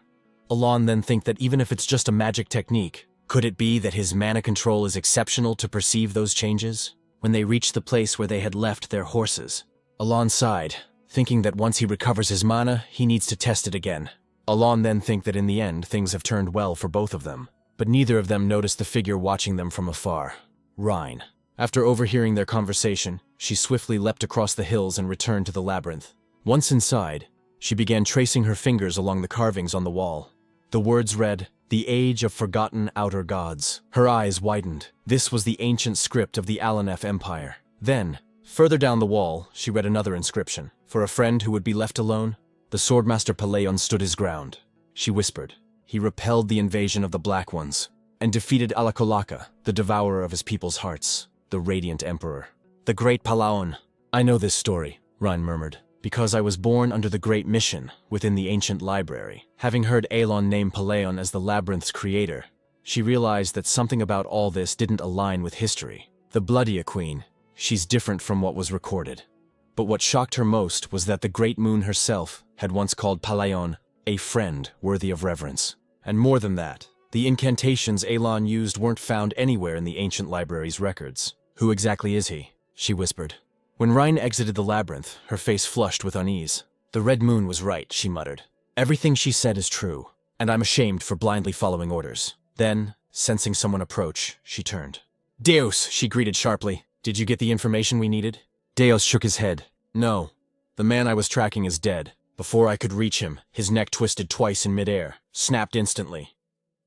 Alon then think that even if it's just a magic technique, could it be that his mana control is exceptional to perceive those changes? When they reached the place where they had left their horses, Alon sighed, thinking that once he recovers his mana, he needs to test it again. Alon then think that in the end, things have turned well for both of them, but neither of them noticed the figure watching them from afar. Rhine. After overhearing their conversation, she swiftly leapt across the hills and returned to the labyrinth. Once inside, she began tracing her fingers along the carvings on the wall. The words read, "The Age of Forgotten Outer Gods." Her eyes widened. This was the ancient script of the Alanef Empire. Then, further down the wall, she read another inscription. For a friend who would be left alone, the Swordmaster Palaeon stood his ground. She whispered. He repelled the invasion of the Black Ones, and defeated Alakolaka, the devourer of his people's hearts, the Radiant Emperor. The Great Palaon. I know this story, Rhine murmured, because I was born under the Great Mission within the ancient library. Having heard Alon name Palaeon as the labyrinth's creator, she realized that something about all this didn't align with history. The Bloodia Queen, she's different from what was recorded. But what shocked her most was that the Great Moon herself had once called Palaeon a friend worthy of reverence. And more than that, the incantations Alon used weren't found anywhere in the ancient library's records. Who exactly is he? She whispered. When Rhine exited the labyrinth, her face flushed with unease. The Red Moon was right, she muttered. Everything she said is true, and I'm ashamed for blindly following orders. Then, sensing someone approach, she turned. Deus, she greeted sharply. Did you get the information we needed? Deus shook his head. No. The man I was tracking is dead. Before I could reach him, his neck twisted twice in midair, snapped instantly.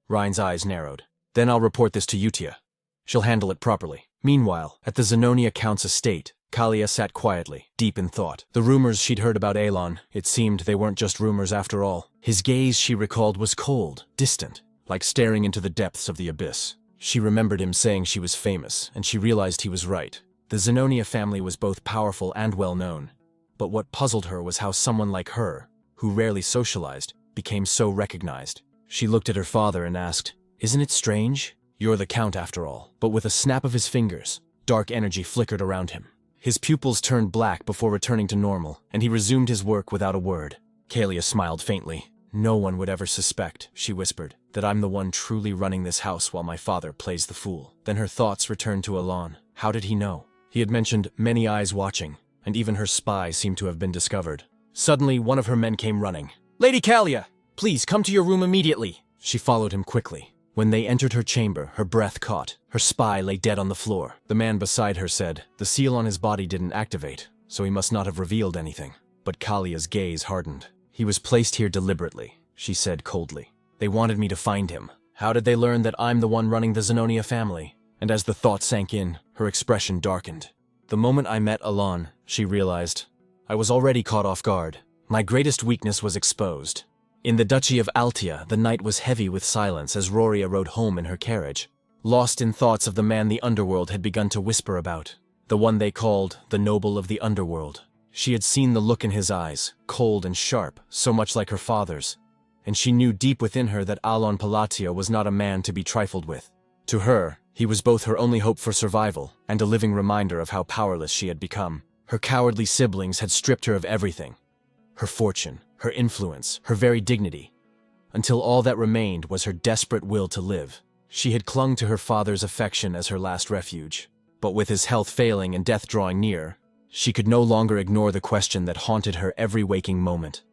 Rhine's eyes narrowed. Then I'll report this to Utia. She'll handle it properly. Meanwhile, at the Zenonia Count's estate, Kalia sat quietly, deep in thought. The rumors she'd heard about Alon, it seemed they weren't just rumors after all. His gaze, she recalled, was cold, distant, like staring into the depths of the abyss. She remembered him saying she was famous, and she realized he was right. The Zenonia family was both powerful and well-known. But what puzzled her was how someone like her, who rarely socialized, became so recognized. She looked at her father and asked, Isn't it strange? You're the Count after all. But with a snap of his fingers, dark energy flickered around him. His pupils turned black before returning to normal, and he resumed his work without a word. Kalia smiled faintly. No one would ever suspect, she whispered, that I'm the one truly running this house while my father plays the fool. Then her thoughts returned to Alon. How did he know? He had mentioned many eyes watching, and even her spy seemed to have been discovered. Suddenly, one of her men came running. Lady Kalia, please come to your room immediately. She followed him quickly. When they entered her chamber, her breath caught. Her spy lay dead on the floor. The man beside her said, the seal on his body didn't activate, so he must not have revealed anything. But Kalia's gaze hardened. He was placed here deliberately, she said coldly. They wanted me to find him. How did they learn that I'm the one running the Zenonia family? And as the thought sank in, her expression darkened. The moment I met Alon, she realized, I was already caught off guard. My greatest weakness was exposed. In the Duchy of Altia, the night was heavy with silence as Roria rode home in her carriage, lost in thoughts of the man the underworld had begun to whisper about, the one they called the noble of the underworld. She had seen the look in his eyes, cold and sharp, so much like her father's, and she knew deep within her that Alon Palatia was not a man to be trifled with. To her, he was both her only hope for survival and a living reminder of how powerless she had become. Her cowardly siblings had stripped her of everything. Her fortune, her influence, her very dignity, until all that remained was her desperate will to live. She had clung to her father's affection as her last refuge, but with his health failing and death drawing near, she could no longer ignore the question that haunted her every waking moment.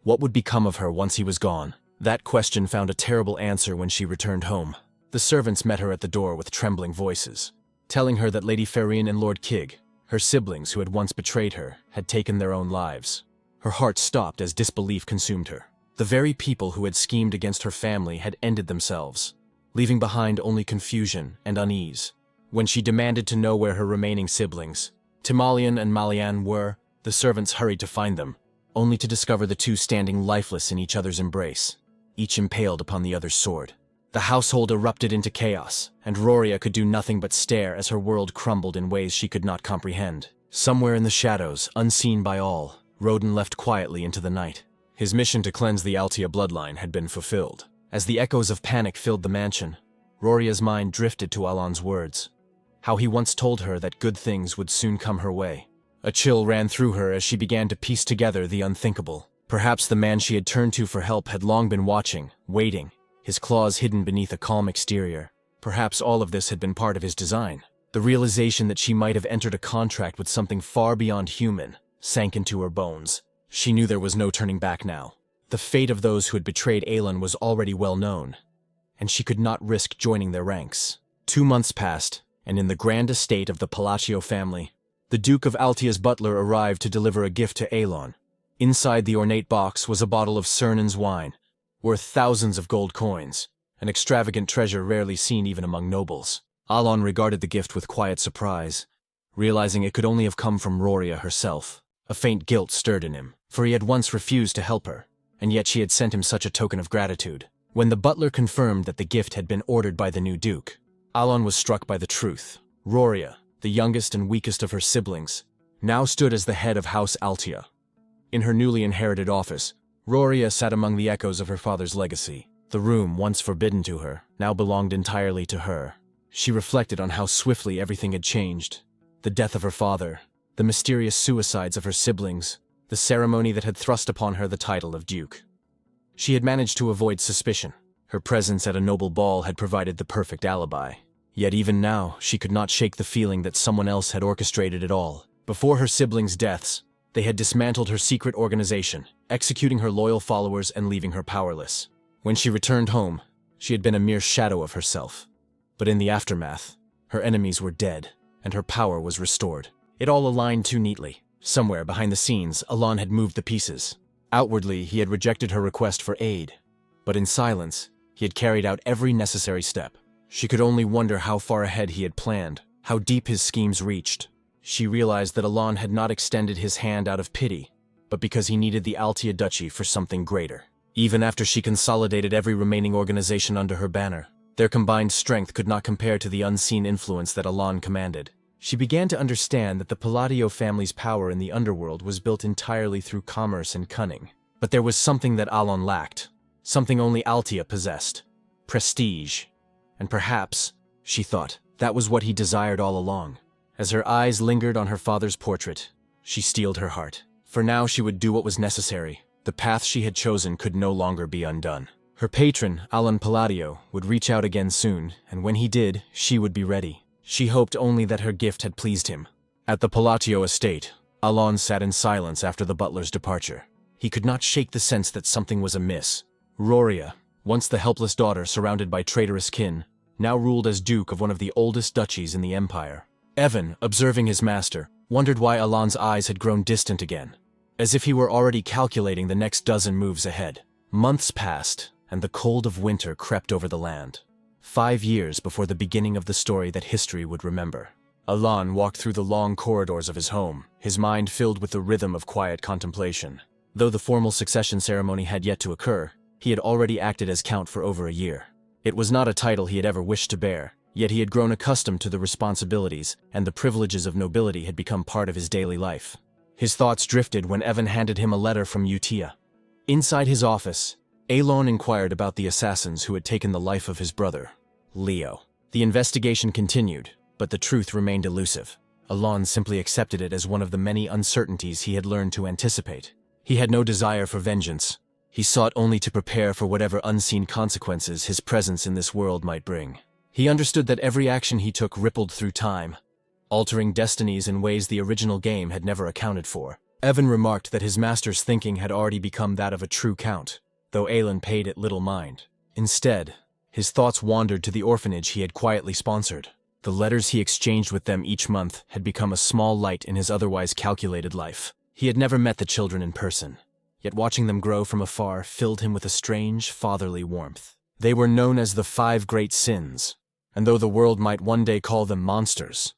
What would become of her once he was gone? That question found a terrible answer when she returned home. The servants met her at the door with trembling voices, telling her that Lady Ferrian and Lord Kig, her siblings who had once betrayed her, had taken their own lives. Her heart stopped as disbelief consumed her. The very people who had schemed against her family had ended themselves, leaving behind only confusion and unease. When she demanded to know where her remaining siblings, Timalian and Malian, were, the servants hurried to find them, only to discover the two standing lifeless in each other's embrace, each impaled upon the other's sword. The household erupted into chaos, and Roria could do nothing but stare as her world crumbled in ways she could not comprehend. Somewhere in the shadows, unseen by all, Roden left quietly into the night. His mission to cleanse the Altia bloodline had been fulfilled. As the echoes of panic filled the mansion, Roria's mind drifted to Alon's words. How he once told her that good things would soon come her way. A chill ran through her as she began to piece together the unthinkable. Perhaps the man she had turned to for help had long been watching, waiting, his claws hidden beneath a calm exterior. Perhaps all of this had been part of his design. The realization that she might have entered a contract with something far beyond human sank into her bones. She knew there was no turning back now. The fate of those who had betrayed Aelin was already well known, and she could not risk joining their ranks. 2 months passed, and in the grand estate of the Palacio family, the Duke of Altia's butler arrived to deliver a gift to Aelon. Inside the ornate box was a bottle of Cernan's wine, worth thousands of gold coins, an extravagant treasure rarely seen even among nobles. Alon regarded the gift with quiet surprise, realizing it could only have come from Roria herself. A faint guilt stirred in him, for he had once refused to help her, and yet she had sent him such a token of gratitude. When the butler confirmed that the gift had been ordered by the new duke, Alon was struck by the truth. Roria, the youngest and weakest of her siblings, now stood as the head of House Altia. In her newly inherited office, Roria sat among the echoes of her father's legacy. The room, once forbidden to her, now belonged entirely to her. She reflected on how swiftly everything had changed. The death of her father, the mysterious suicides of her siblings, the ceremony that had thrust upon her the title of duke. She had managed to avoid suspicion. Her presence at a noble ball had provided the perfect alibi. Yet even now, she could not shake the feeling that someone else had orchestrated it all. Before her siblings' deaths, they had dismantled her secret organization, executing her loyal followers and leaving her powerless. When she returned home, she had been a mere shadow of herself. But in the aftermath, her enemies were dead, and her power was restored. It all aligned too neatly. Somewhere behind the scenes, Alon had moved the pieces. Outwardly, he had rejected her request for aid, but in silence, he had carried out every necessary step. She could only wonder how far ahead he had planned, how deep his schemes reached. She realized that Alon had not extended his hand out of pity, but because he needed the Altia Duchy for something greater. Even after she consolidated every remaining organization under her banner, their combined strength could not compare to the unseen influence that Alon commanded. She began to understand that the Palladio family's power in the underworld was built entirely through commerce and cunning. But there was something that Alon lacked, something only Altia possessed: prestige. And perhaps, she thought, that was what he desired all along. As her eyes lingered on her father's portrait, she steeled her heart. For now she would do what was necessary. The path she had chosen could no longer be undone. Her patron, Alon Palladio, would reach out again soon, and when he did, she would be ready. She hoped only that her gift had pleased him. At the Palladio estate, Alon sat in silence after the butler's departure. He could not shake the sense that something was amiss. Roria, once the helpless daughter surrounded by traitorous kin, now ruled as duke of one of the oldest duchies in the empire. Evan, observing his master, wondered why Alon's eyes had grown distant again, as if he were already calculating the next dozen moves ahead. Months passed, and the cold of winter crept over the land. 5 years before the beginning of the story that history would remember. Alon walked through the long corridors of his home, his mind filled with the rhythm of quiet contemplation. Though the formal succession ceremony had yet to occur, he had already acted as count for over a year. It was not a title he had ever wished to bear, yet he had grown accustomed to the responsibilities, and the privileges of nobility had become part of his daily life. His thoughts drifted when Evan handed him a letter from Utia. Inside his office, Aelon inquired about the assassins who had taken the life of his brother, Leo. The investigation continued, but the truth remained elusive. Alon simply accepted it as one of the many uncertainties he had learned to anticipate. He had no desire for vengeance. He sought only to prepare for whatever unseen consequences his presence in this world might bring. He understood that every action he took rippled through time, altering destinies in ways the original game had never accounted for. Evan remarked that his master's thinking had already become that of a true count, though Aelin paid it little mind. Instead, his thoughts wandered to the orphanage he had quietly sponsored. The letters he exchanged with them each month had become a small light in his otherwise calculated life. He had never met the children in person, yet watching them grow from afar filled him with a strange, fatherly warmth. They were known as the 5 great sins, and though the world might one day call them monsters,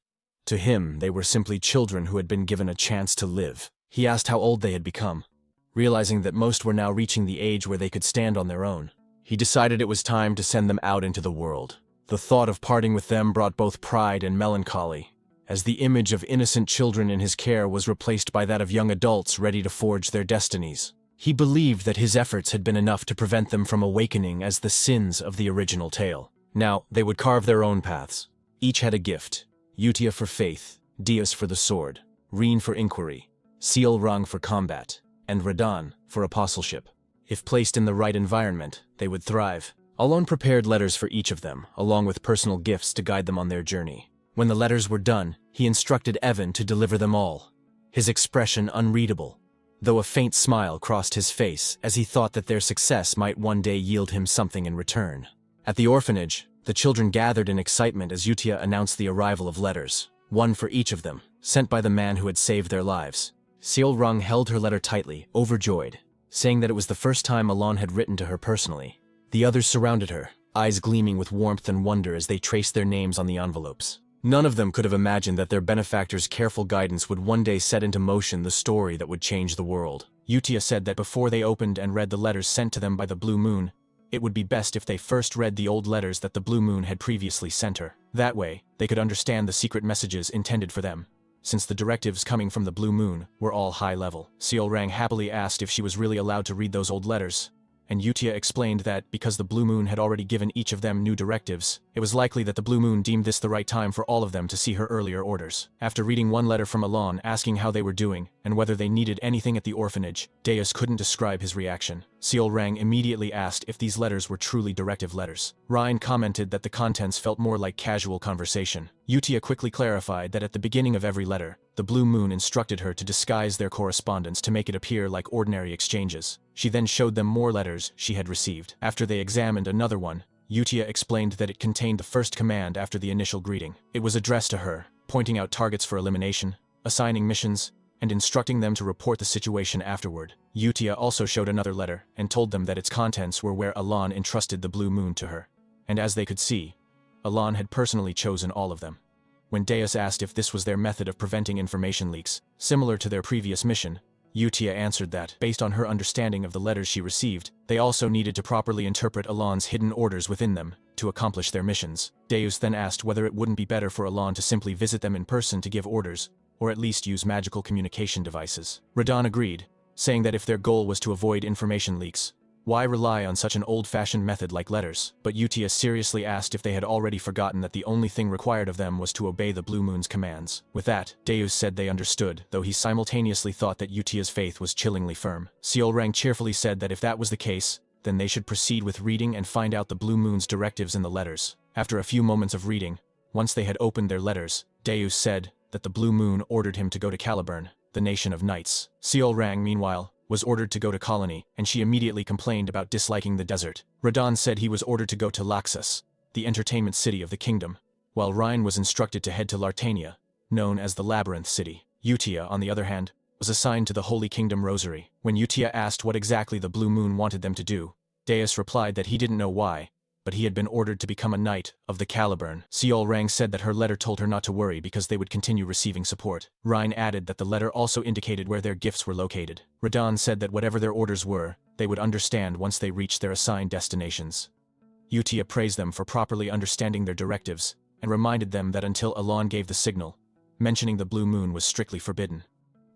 to him they were simply children who had been given a chance to live. He asked how old they had become. realizing that most were now reaching the age where they could stand on their own. He decided it was time to send them out into the world. The thought of parting with them brought both pride and melancholy, as the image of innocent children in his care was replaced by that of young adults ready to forge their destinies. He believed that his efforts had been enough to prevent them from awakening as the sins of the original tale. Now, they would carve their own paths. Each had a gift: Utia for faith, Dias for the sword, Reen for inquiry, Seal Rung for combat, and Radan for apostleship. If placed in the right environment, they would thrive. Alon prepared letters for each of them, along with personal gifts to guide them on their journey. When the letters were done, he instructed Evan to deliver them all, his expression unreadable, though a faint smile crossed his face as he thought that their success might one day yield him something in return. At the orphanage, the children gathered in excitement as Utia announced the arrival of letters, one for each of them, sent by the man who had saved their lives. Seal Rung held her letter tightly, overjoyed, saying that it was the first time Alon had written to her personally. The others surrounded her, eyes gleaming with warmth and wonder as they traced their names on the envelopes. None of them could have imagined that their benefactor's careful guidance would one day set into motion the story that would change the world. Utia said that before they opened and read the letters sent to them by the Blue Moon, it would be best if they first read the old letters that the Blue Moon had previously sent her. That way, they could understand the secret messages intended for them, since the directives coming from the Blue Moon were all high level. Seal Rang happily asked if she was really allowed to read those old letters, and Utia explained that because the Blue Moon had already given each of them new directives, it was likely that the Blue Moon deemed this the right time for all of them to see her earlier orders. After reading one letter from Alon asking how they were doing and whether they needed anything at the orphanage, Deus couldn't describe his reaction. Seal Rang immediately asked if these letters were truly directive letters. Ryan commented that the contents felt more like casual conversation. Utia quickly clarified that at the beginning of every letter, the Blue Moon instructed her to disguise their correspondence to make it appear like ordinary exchanges. She then showed them more letters she had received. After they examined another one, Utia explained that it contained the first command after the initial greeting. It was addressed to her, pointing out targets for elimination, assigning missions, and instructing them to report the situation afterward. Utia also showed another letter and told them that its contents were where Alon entrusted the Blue Moon to her. And as they could see, Alon had personally chosen all of them. When Deus asked if this was their method of preventing information leaks, similar to their previous mission, Utia answered that, based on her understanding of the letters she received, they also needed to properly interpret Alon's hidden orders within them to accomplish their missions. Deus then asked whether it wouldn't be better for Alon to simply visit them in person to give orders, or at least use magical communication devices. Radan agreed, saying that if their goal was to avoid information leaks, why rely on such an old-fashioned method like letters? But Utia seriously asked if they had already forgotten that the only thing required of them was to obey the Blue Moon's commands. With that, Deus said they understood, though he simultaneously thought that Utia's faith was chillingly firm. Seal Rang cheerfully said that if that was the case, then they should proceed with reading and find out the Blue Moon's directives in the letters. After a few moments of reading, once they had opened their letters, Deus said that the Blue Moon ordered him to go to Caliburn, the nation of knights. Seal Rang, meanwhile, was ordered to go to Colony, and she immediately complained about disliking the desert. Radan said he was ordered to go to Laxus, the entertainment city of the kingdom, while Ryan was instructed to head to Lartania, known as the Labyrinth City. Utia, on the other hand, was assigned to the Holy Kingdom Rosary. When Utia asked what exactly the Blue Moon wanted them to do, Deus replied that he didn't know why, but he had been ordered to become a knight of the Caliburn. Seol Rang said that her letter told her not to worry because they would continue receiving support. Ryan added that the letter also indicated where their gifts were located. Radan said that whatever their orders were, they would understand once they reached their assigned destinations. Utia praised them for properly understanding their directives, and reminded them that until Alon gave the signal, mentioning the Blue Moon was strictly forbidden.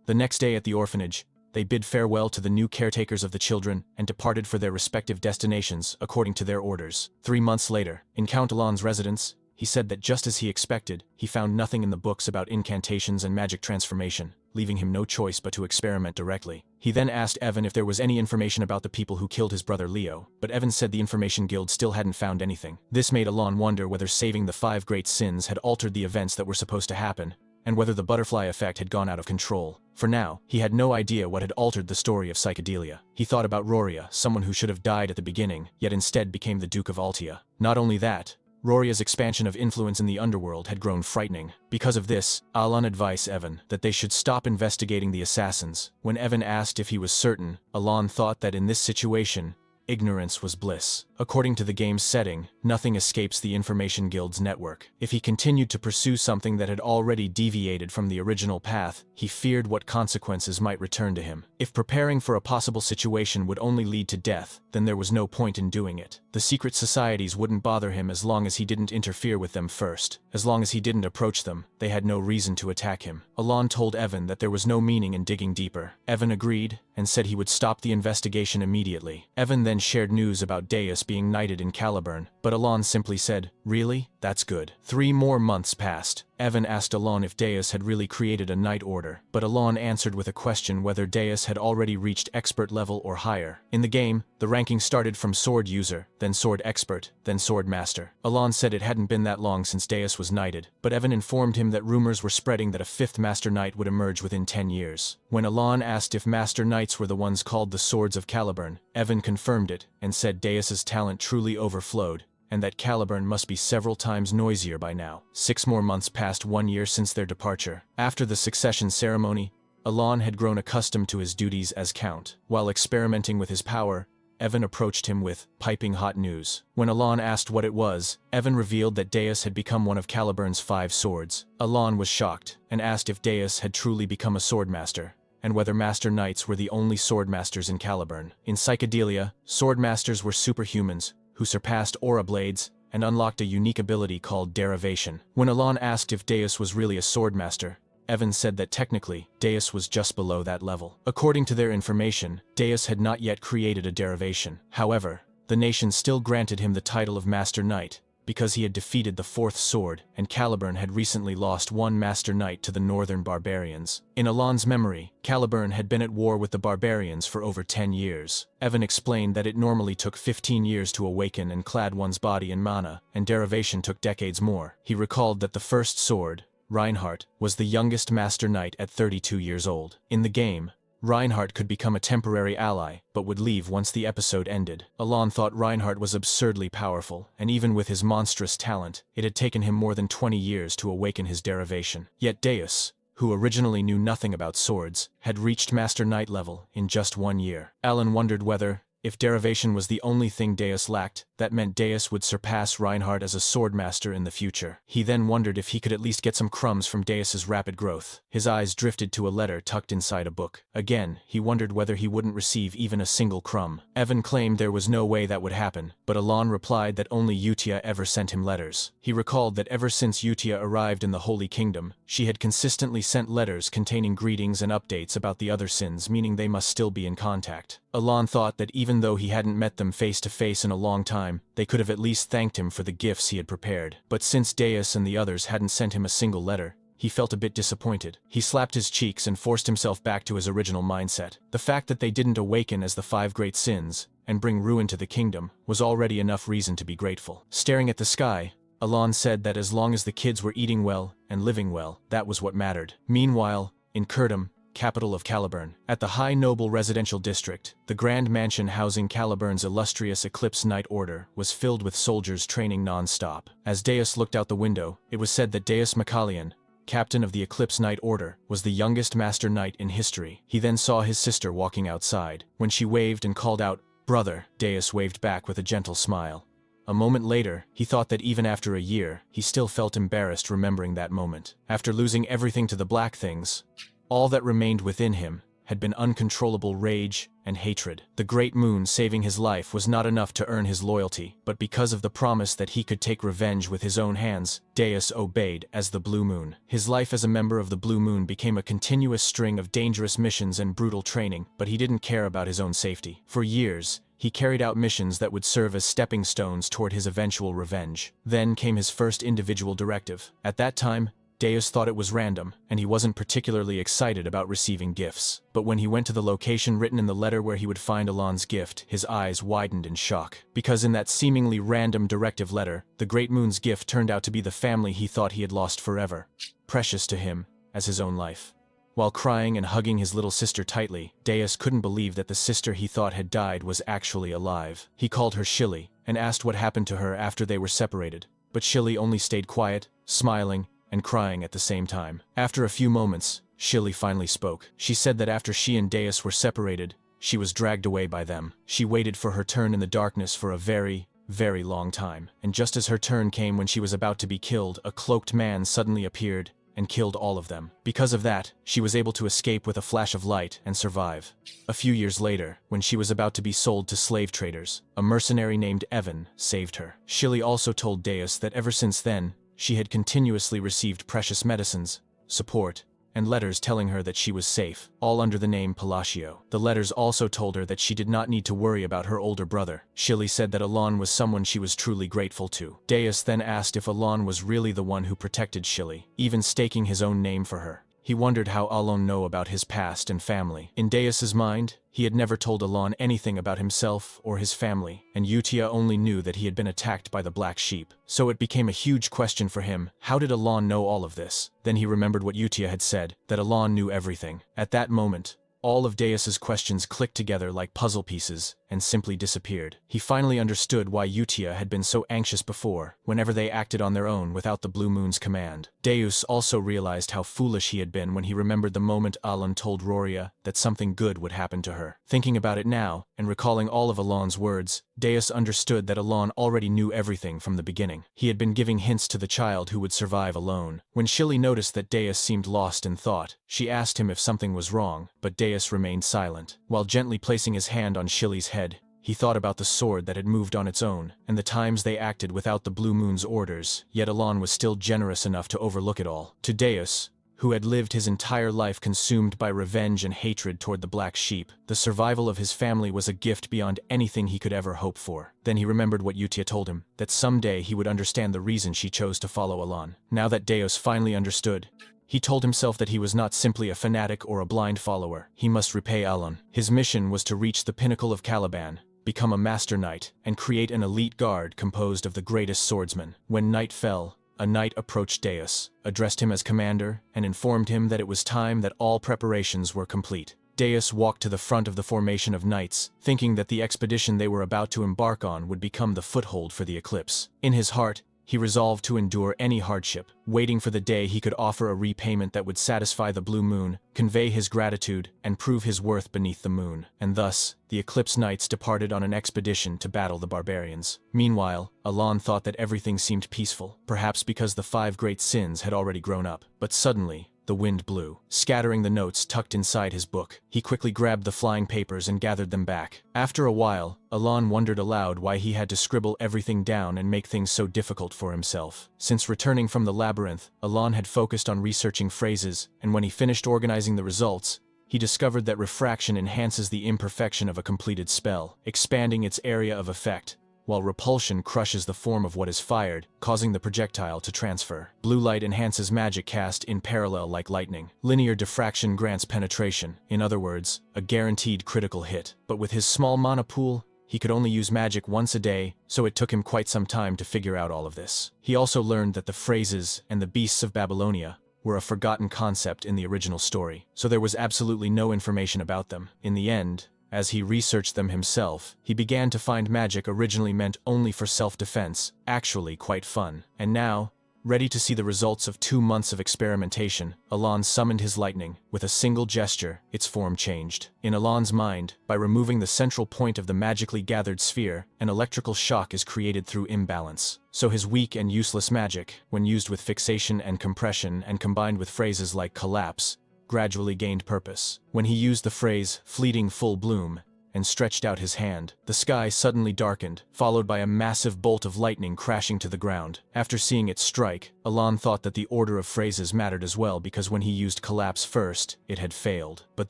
The next day at the orphanage, they bid farewell to the new caretakers of the children and departed for their respective destinations according to their orders. 3 months later, in Count Alon's residence, he said that just as he expected, he found nothing in the books about incantations and magic transformation, leaving him no choice but to experiment directly. He then asked Evan if there was any information about the people who killed his brother Leo, but Evan said the Information Guild still hadn't found anything. This made Alon wonder whether saving the 5 great sins had altered the events that were supposed to happen, and whether the butterfly effect had gone out of control. For now, he had no idea what had altered the story of psychedelia. He thought about Roria, someone who should have died at the beginning, yet instead became the Duke of Altia. Not only that, Roria's expansion of influence in the underworld had grown frightening. Because of this, Alon advised Evan that they should stop investigating the assassins. When Evan asked if he was certain, Alon thought that in this situation, ignorance was bliss. According to the game's setting, nothing escapes the Information Guild's network. If he continued to pursue something that had already deviated from the original path, he feared what consequences might return to him. If preparing for a possible situation would only lead to death, then there was no point in doing it. The secret societies wouldn't bother him as long as he didn't interfere with them first. As long as he didn't approach them, they had no reason to attack him. Alon told Evan that there was no meaning in digging deeper. Evan agreed and said he would stop the investigation immediately. Evan then shared news about Deus being knighted in Caliburn, but Alon simply said, "Really? That's good." 3 more months passed. Evan asked Alon if Deus had really created a knight order, but Alon answered with a question whether Deus had already reached expert level or higher. In the game, the ranking started from sword user, then sword expert, then sword master. Alon said it hadn't been that long since Deus was knighted, but Evan informed him that rumors were spreading that a 5th master knight would emerge within 10 years. When Alon asked if master knights were the ones called the Swords of Caliburn, Evan confirmed it and said Deus's talent truly overflowed, and that Caliburn must be several times noisier by now. 6 more months passed 1 year since their departure. After the succession ceremony, Alon had grown accustomed to his duties as count. While experimenting with his power, Evan approached him with piping hot news. When Alon asked what it was, Evan revealed that Deus had become one of Caliburn's 5 swords. Alon was shocked and asked if Deus had truly become a swordmaster, and whether Master Knights were the only swordmasters in Caliburn. In Psychedelia, swordmasters were superhumans who surpassed aura blades and unlocked a unique ability called derivation. When Alon asked if Deus was really a swordmaster, Evan said that technically, Deus was just below that level. According to their information, Deus had not yet created a derivation. However, the nation still granted him the title of Master Knight, because he had defeated the 4th sword, and Caliburn had recently lost 1 Master Knight to the northern barbarians. In Alon's memory, Caliburn had been at war with the barbarians for over 10 years. Evan explained that it normally took 15 years to awaken and clad one's body in mana, and derivation took decades more. He recalled that the first sword, Reinhardt, was the youngest Master Knight at 32 years old. In the game, Reinhardt could become a temporary ally, but would leave once the episode ended. Alon thought Reinhardt was absurdly powerful, and even with his monstrous talent, it had taken him more than 20 years to awaken his derivation. Yet Deus, who originally knew nothing about swords, had reached Master Knight level in just 1 year. Alan wondered whether, if derivation was the only thing Deus lacked, that meant Deus would surpass Reinhardt as a swordmaster in the future. He then wondered if he could at least get some crumbs from Deus's rapid growth. His eyes drifted to a letter tucked inside a book. Again, he wondered whether he wouldn't receive even a single crumb. Evan claimed there was no way that would happen, but Alon replied that only Utia ever sent him letters. He recalled that ever since Utia arrived in the Holy Kingdom, she had consistently sent letters containing greetings and updates about the other sins, meaning they must still be in contact. Alon thought that even though he hadn't met them face to face in a long time, they could have at least thanked him for the gifts he had prepared. But since Deus and the others hadn't sent him a single letter, he felt a bit disappointed. He slapped his cheeks and forced himself back to his original mindset. The fact that they didn't awaken as the 5 great sins and bring ruin to the kingdom was already enough reason to be grateful. Staring at the sky, Alon said that as long as the kids were eating well and living well, that was what mattered. Meanwhile, in Kurdum, capital of Caliburn, at the High Noble Residential District, the grand mansion housing Caliburn's illustrious Eclipse Knight Order was filled with soldiers training non-stop. As Deus looked out the window, it was said that Deus Macalian, captain of the Eclipse Knight Order, was the youngest Master Knight in history. He then saw his sister walking outside. When she waved and called out, "Brother," Deus waved back with a gentle smile. A moment later, he thought that even after a year, he still felt embarrassed remembering that moment. After losing everything to the Black Things, all that remained within him had been uncontrollable rage and hatred. The Great Moon saving his life was not enough to earn his loyalty, but because of the promise that he could take revenge with his own hands, Deus obeyed as the Blue Moon. His life as a member of the Blue Moon became a continuous string of dangerous missions and brutal training, but he didn't care about his own safety. For years, he carried out missions that would serve as stepping stones toward his eventual revenge. Then came his first individual directive. At that time, Deus thought it was random, and he wasn't particularly excited about receiving gifts. But when he went to the location written in the letter where he would find Alon's gift, his eyes widened in shock. Because in that seemingly random directive letter, the Great Moon's gift turned out to be the family he thought he had lost forever, precious to him as his own life. While crying and hugging his little sister tightly, Deus couldn't believe that the sister he thought had died was actually alive. He called her Shilly, and asked what happened to her after they were separated, but Shilly only stayed quiet, smiling, and crying at the same time. After a few moments, Shilly finally spoke. She said that after she and Deus were separated, she was dragged away by them. She waited for her turn in the darkness for a very, very long time. And just as her turn came when she was about to be killed, a cloaked man suddenly appeared and killed all of them. Because of that, she was able to escape with a flash of light and survive. A few years later, when she was about to be sold to slave traders, a mercenary named Evan saved her. Shilly also told Deus that ever since then, she had continuously received precious medicines, support, and letters telling her that she was safe, all under the name Palacio. The letters also told her that she did not need to worry about her older brother. Shilly said that Alon was someone she was truly grateful to. Deus then asked if Alon was really the one who protected Shilly, even staking his own name for her. He wondered how Alon knew about his past and family. In Deus's mind, he had never told Alon anything about himself or his family, and Utia only knew that he had been attacked by the Black Sheep. So it became a huge question for him, how did Alon know all of this? Then he remembered what Utia had said, that Alon knew everything. At that moment, all of Deus's questions clicked together like puzzle pieces and simply disappeared. He finally understood why Utia had been so anxious before, whenever they acted on their own without the Blue Moon's command. Deus also realized how foolish he had been when he remembered the moment Alon told Roria that something good would happen to her. Thinking about it now, and recalling all of Alon's words, Deus understood that Alon already knew everything from the beginning. He had been giving hints to the child who would survive alone. When Shilly noticed that Deus seemed lost in thought, she asked him if something was wrong, but Deus remained silent. While gently placing his hand on Shilly's head, he thought about the sword that had moved on its own, and the times they acted without the Blue Moon's orders, yet Alon was still generous enough to overlook it all. To Deus, who had lived his entire life consumed by revenge and hatred toward the Black Sheep, the survival of his family was a gift beyond anything he could ever hope for. Then he remembered what Utia told him, that someday he would understand the reason she chose to follow Alon. Now that Deus finally understood, he told himself that he was not simply a fanatic or a blind follower. He must repay Alon. His mission was to reach the pinnacle of Caliban, become a master knight, and create an elite guard composed of the greatest swordsmen. When night fell, a knight approached Deus, addressed him as commander, and informed him that it was time that all preparations were complete. Deus walked to the front of the formation of knights, thinking that the expedition they were about to embark on would become the foothold for the eclipse. In his heart, he resolved to endure any hardship, waiting for the day he could offer a repayment that would satisfy the Blue Moon, convey his gratitude, and prove his worth beneath the moon. And thus, the Eclipse Knights departed on an expedition to battle the barbarians. Meanwhile, Alon thought that everything seemed peaceful, perhaps because the 5 great sins had already grown up. But suddenly, the wind blew, scattering the notes tucked inside his book. He quickly grabbed the flying papers and gathered them back. After a while, Alon wondered aloud why he had to scribble everything down and make things so difficult for himself. Since returning from the labyrinth, Alon had focused on researching phrases, and when he finished organizing the results, he discovered that refraction enhances the imperfection of a completed spell, expanding its area of effect, while repulsion crushes the form of what is fired, causing the projectile to transfer. Blue light enhances magic cast in parallel like lightning. Linear diffraction grants penetration, in other words, a guaranteed critical hit. But with his small mana pool, he could only use magic once a day, so it took him quite some time to figure out all of this. He also learned that the phrases and the beasts of Babylonia were a forgotten concept in the original story, so there was absolutely no information about them. In the end, as he researched them himself, he began to find magic originally meant only for self-defense, actually quite fun. And now, ready to see the results of 2 months of experimentation, Alon summoned his lightning. With a single gesture, its form changed. In Alon's mind, by removing the central point of the magically gathered sphere, an electrical shock is created through imbalance. So his weak and useless magic, when used with fixation and compression and combined with phrases like collapse, gradually gained purpose. When he used the phrase, fleeting full bloom, and stretched out his hand, the sky suddenly darkened, followed by a massive bolt of lightning crashing to the ground. After seeing it strike, Alon thought that the order of phrases mattered as well because when he used collapse first, it had failed. But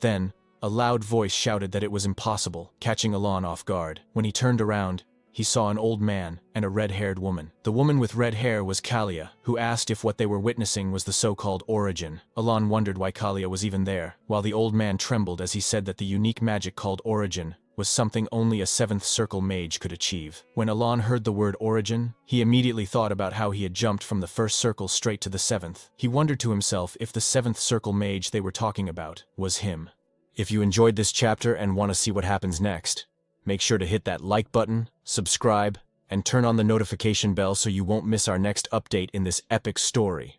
then, a loud voice shouted that it was impossible, catching Alon off guard. When he turned around, he saw an old man and a red-haired woman. The woman with red hair was Kalia, who asked if what they were witnessing was the so-called origin. Alon wondered why Kalia was even there, while the old man trembled as he said that the unique magic called origin was something only a 7th circle mage could achieve. When Alon heard the word origin, he immediately thought about how he had jumped from the 1st circle straight to the 7th. He wondered to himself if the 7th circle mage they were talking about was him. If you enjoyed this chapter and want to see what happens next, make sure to hit that like button, subscribe, and turn on the notification bell so you won't miss our next update in this epic story.